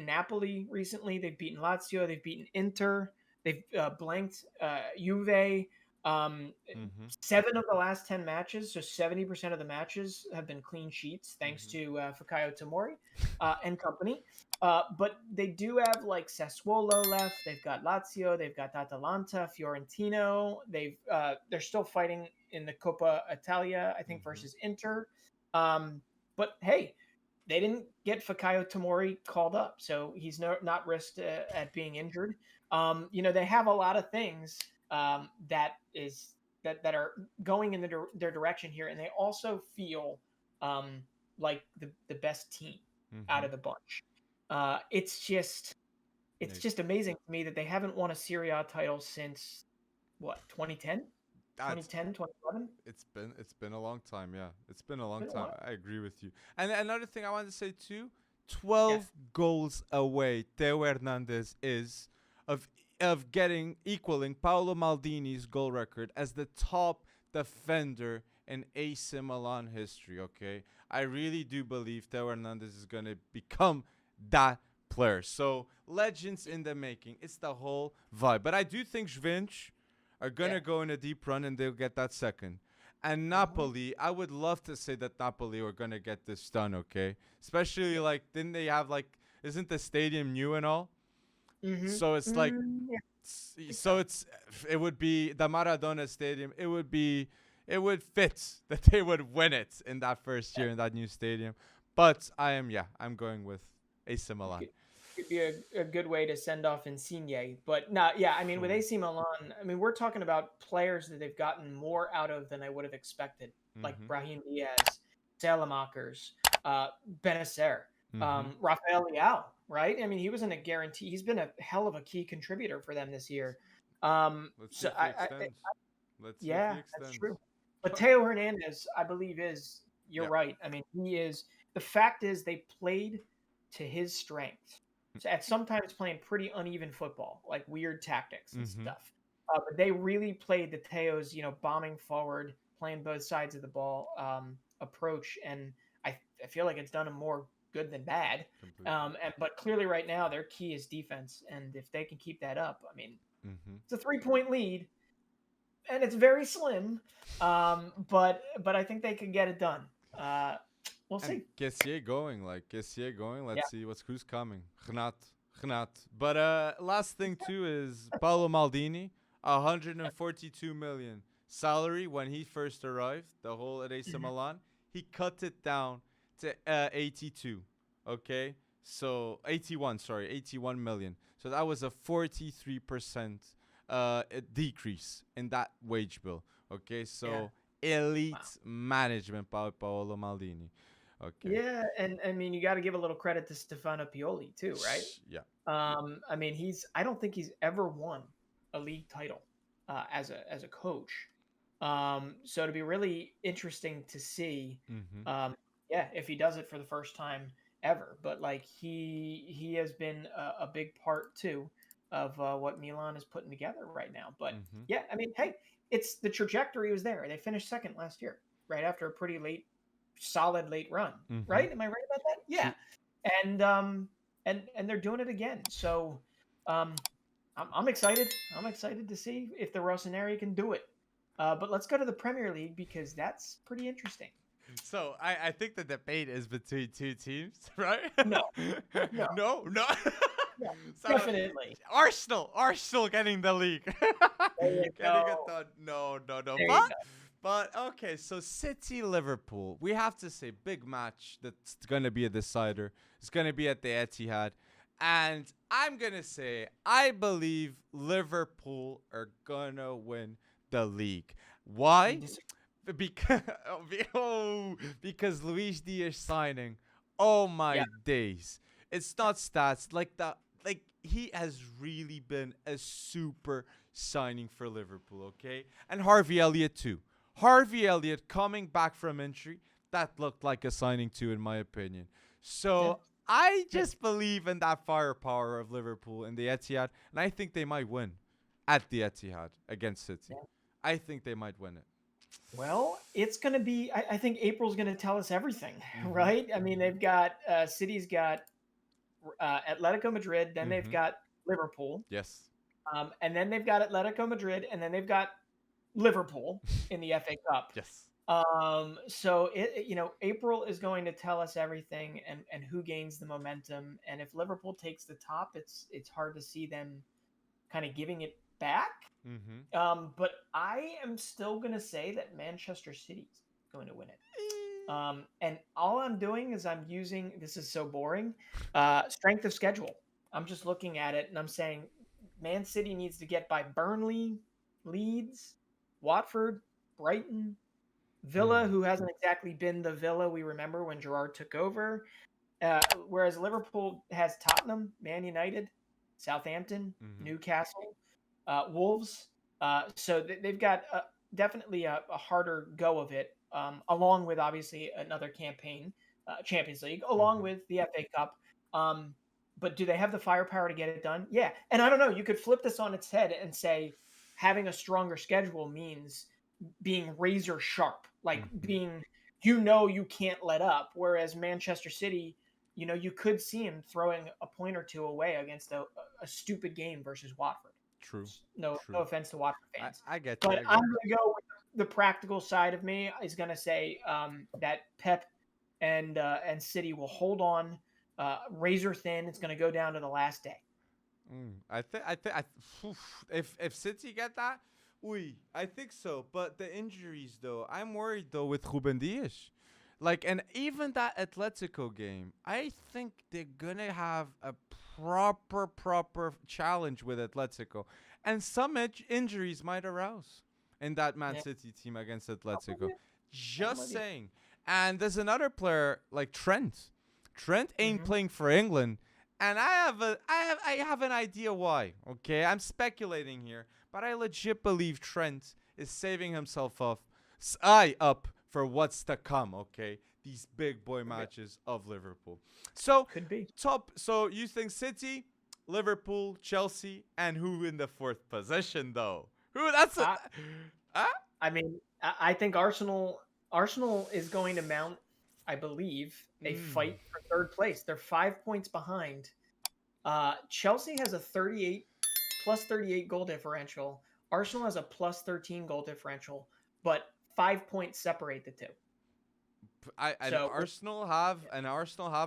Napoli recently. They've beaten Lazio. They've beaten Inter. They've blanked Juve. 7 of the last 10 matches, so 70% of the matches have been clean sheets, thanks to Fikayo Tomori and company. But they do have like Sassuolo left. They've got Lazio. They've got Atalanta, Fiorentino. They're still fighting in the Coppa Italia, I think, versus Inter. But hey, they didn't get Fikayo Tomori called up, so he's not risked at being injured. They have a lot of things that are going in their direction here, and they also feel like the best team out of the bunch. It's just amazing to me that they haven't won a Serie A title since what, 2010? 2010, 2011? It's been a long time, yeah. It's been a long time. I agree with you. And another thing I wanted to say too, 12 goals away Theo Hernandez is of equaling Paolo Maldini's goal record as the top defender in AC Milan history, okay? I really do believe Theo Hernandez is going to become that player. So, legends in the making. It's the whole vibe. But I do think Juventus are going to go in a deep run and they'll get that second. And Napoli, I would love to say that Napoli are going to get this done, okay? Especially, like, didn't they have, like, isn't the stadium new and all? So it's like, it would be the Maradona Stadium. It would fit that they would win it in that first year in that new stadium. But I'm going with AC Milan. Could be a good way to send off Insigne. But with AC Milan, we're talking about players that they've gotten more out of than I would have expected, like Brahim Diaz, Salamakers, Benacer, Rafael Leão, right? He wasn't a guarantee. He's been a hell of a key contributor for them this year. Let's see if he extends. That's true. But Theo Hernandez, I believe, you're right. He is. The fact is, they played to his strengths. So at sometimes playing pretty uneven football, like weird tactics and stuff. But they really played the Theo's, bombing forward, playing both sides of the ball approach, and I feel like it's done them more good than bad. But clearly right now their key is defense, and if they can keep that up, I mean, it's a 3-point lead, and it's very slim. But I think they can get it done. We'll see. Kessié going. Let's see who's coming. Gnat. But last thing too is Paolo Maldini, 142 million salary when he first arrived, the whole at AC Milan. He cut it down to 82. Okay, so 81 million. So that was a 43% decrease in that wage bill. Okay, so elite management by Paolo Maldini. Okay. Yeah, and I mean, you got to give a little credit to Stefano Pioli too, right? Yeah. I mean, I don't think he's ever won a league title as a coach. So it'd be really interesting to see, if he does it for the first time ever. But like he has been a big part too of what Milan is putting together right now. But yeah, I mean, hey, it's the trajectory was there. They finished second last year, right after a pretty solid late run, right? Am I right about that? Yeah, and they're doing it again. So I'm excited. I'm excited to see if the Rossoneri can do it. But let's go to the Premier League because that's pretty interesting. So I think the debate is between two teams, right? No. No. Yeah, So, definitely. Arsenal getting the league. Getting it done. No. But okay, so City Liverpool. We have to say big match that's gonna be a decider. It's gonna be at the Etihad. And I'm gonna say I believe Liverpool are gonna win the league. Why? Because Luis Diaz signing. Oh my days. It's not stats like that. Like he has really been a super signing for Liverpool, okay? And Harvey Elliott too. Harvey Elliott coming back from injury, that looked like a signing too, in my opinion. So I just believe in that firepower of Liverpool in the Etihad, and I think they might win at the Etihad against City. Yeah. I think they might win it. Well, it's going to be, I think April's going to tell us everything, right? I mean, they've got, City's got Atletico Madrid, then they've got Liverpool. Yes. And then they've got Atletico Madrid, and then they've got Liverpool in the FA Cup. Yes. So April is going to tell us everything and who gains the momentum. And if Liverpool takes the top, it's hard to see them kind of giving it back. But I am still going to say that Manchester City's going to win it. And all I'm doing is I'm using, this is so boring, strength of schedule. I'm just looking at it and I'm saying Man City needs to get by Burnley, Leeds, Watford, Brighton, Villa, who hasn't exactly been the Villa we remember when Gerrard took over. Whereas Liverpool has Tottenham, Man United, Southampton, Newcastle, Wolves. So they've got definitely a harder go of it, along with obviously another campaign, Champions League, along with the FA Cup. But do they have the firepower to get it done? Yeah. And I don't know, you could flip this on its head and say having a stronger schedule means being razor sharp, like being, you can't let up. Whereas Manchester City, you could see him throwing a point or two away against a stupid game versus Watford. True. No offense to Watford fans. I get you. But I'm going to go with the practical side of me is going to say that Pep and City will hold on razor thin. It's going to go down to the last day. I think if City get that, I think so. But the injuries though, I'm worried though with Ruben Dias. And even that Atletico game, I think they're gonna have a proper challenge with Atletico, and some injuries might arouse in that Man City team against Atletico. Just saying. And there's another player like Trent. Trent ain't playing for England, and I have an idea why. Okay, I'm speculating here, but I legit believe Trent is saving himself up for what's to come. Okay, these big boy matches of Liverpool. So could be top. So you think City, Liverpool, Chelsea, and who in the fourth position though? Who? That's I mean, I think Arsenal is going to mount I believe, a fight for third place. They're 5 points behind. Chelsea has a plus 38 goal differential. Arsenal has a plus 13 goal differential, but 5 points separate the two. Arsenal have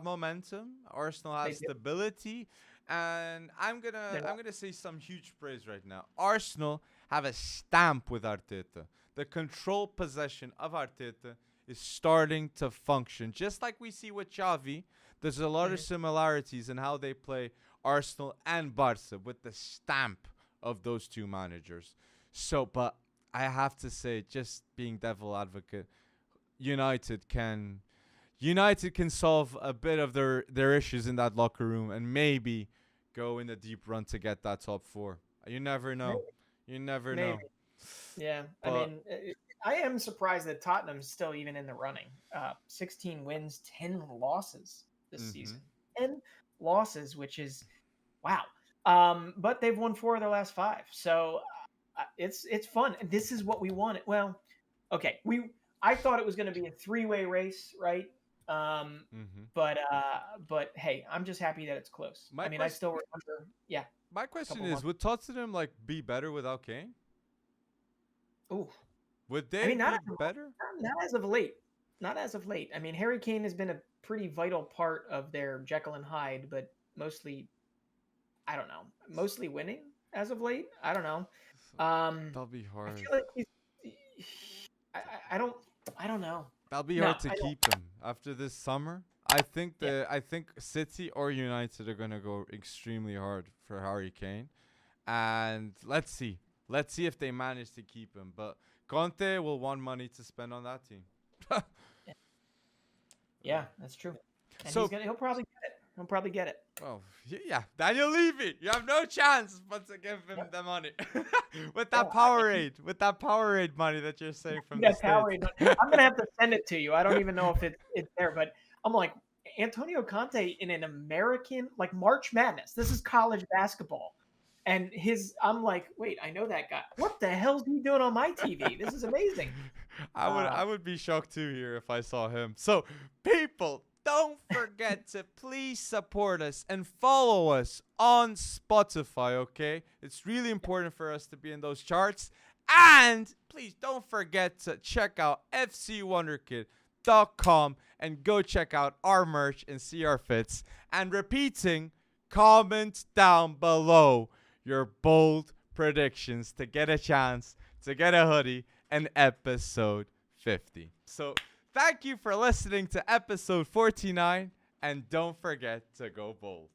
momentum. Arsenal have stability, and I'm gonna say some huge praise right now. Arsenal have a stamp with Arteta. The control possession of Arteta is starting to function, just like we see with Xavi. There's a lot of similarities in how they play Arsenal and Barca with the stamp of those two managers. So, but I have to say, just being devil advocate, United can solve a bit of their issues in that locker room and maybe go in a deep run to get that top 4. You never know. You never know. Yeah, but, I mean, I am surprised that Tottenham's still even in the running. 16 wins, 10 losses this season. 10 losses, which is wow. But they've won 4 of their last 5, so it's fun. This is what we wanted. Well, okay, I thought it was going to be a 3-way race, right? But hey, I'm just happy that it's close. I still remember. Yeah. My question is, would Tottenham be better without Kane? Ooh. Would they be better? Not as of late. Not as of late. I mean, Harry Kane has been a pretty vital part of their Jekyll and Hyde, but mostly, I don't know. Mostly winning as of late. I don't know. That'll be hard. I feel like I don't know. That'll be hard to keep him after this summer. I think City or United are gonna go extremely hard for Harry Kane, and let's see if they manage to keep him. But Conte will want money to spend on that team. Yeah, that's true. And he'll probably get it. He'll probably get it. Oh, yeah. Daniel Levy, you have no chance but to give him the money. with that Powerade money that you're saying from the States. I'm going to have to send it to you. I don't even know if it's there, but I'm like, Antonio Conte in an American, like March Madness. This is college basketball. And I'm like, wait, I know that guy. What the hell's he doing on my TV? This is amazing. I would be shocked too here if I saw him. So, people, don't forget to please support us and follow us on Spotify, okay? It's really important for us to be in those charts. And please don't forget to check out fcwonderkid.com and go check out our merch and see our fits. And repeating, comment down below your bold predictions to get a chance to get a hoodie in episode 50. So thank you for listening to episode 49, and don't forget to go bold.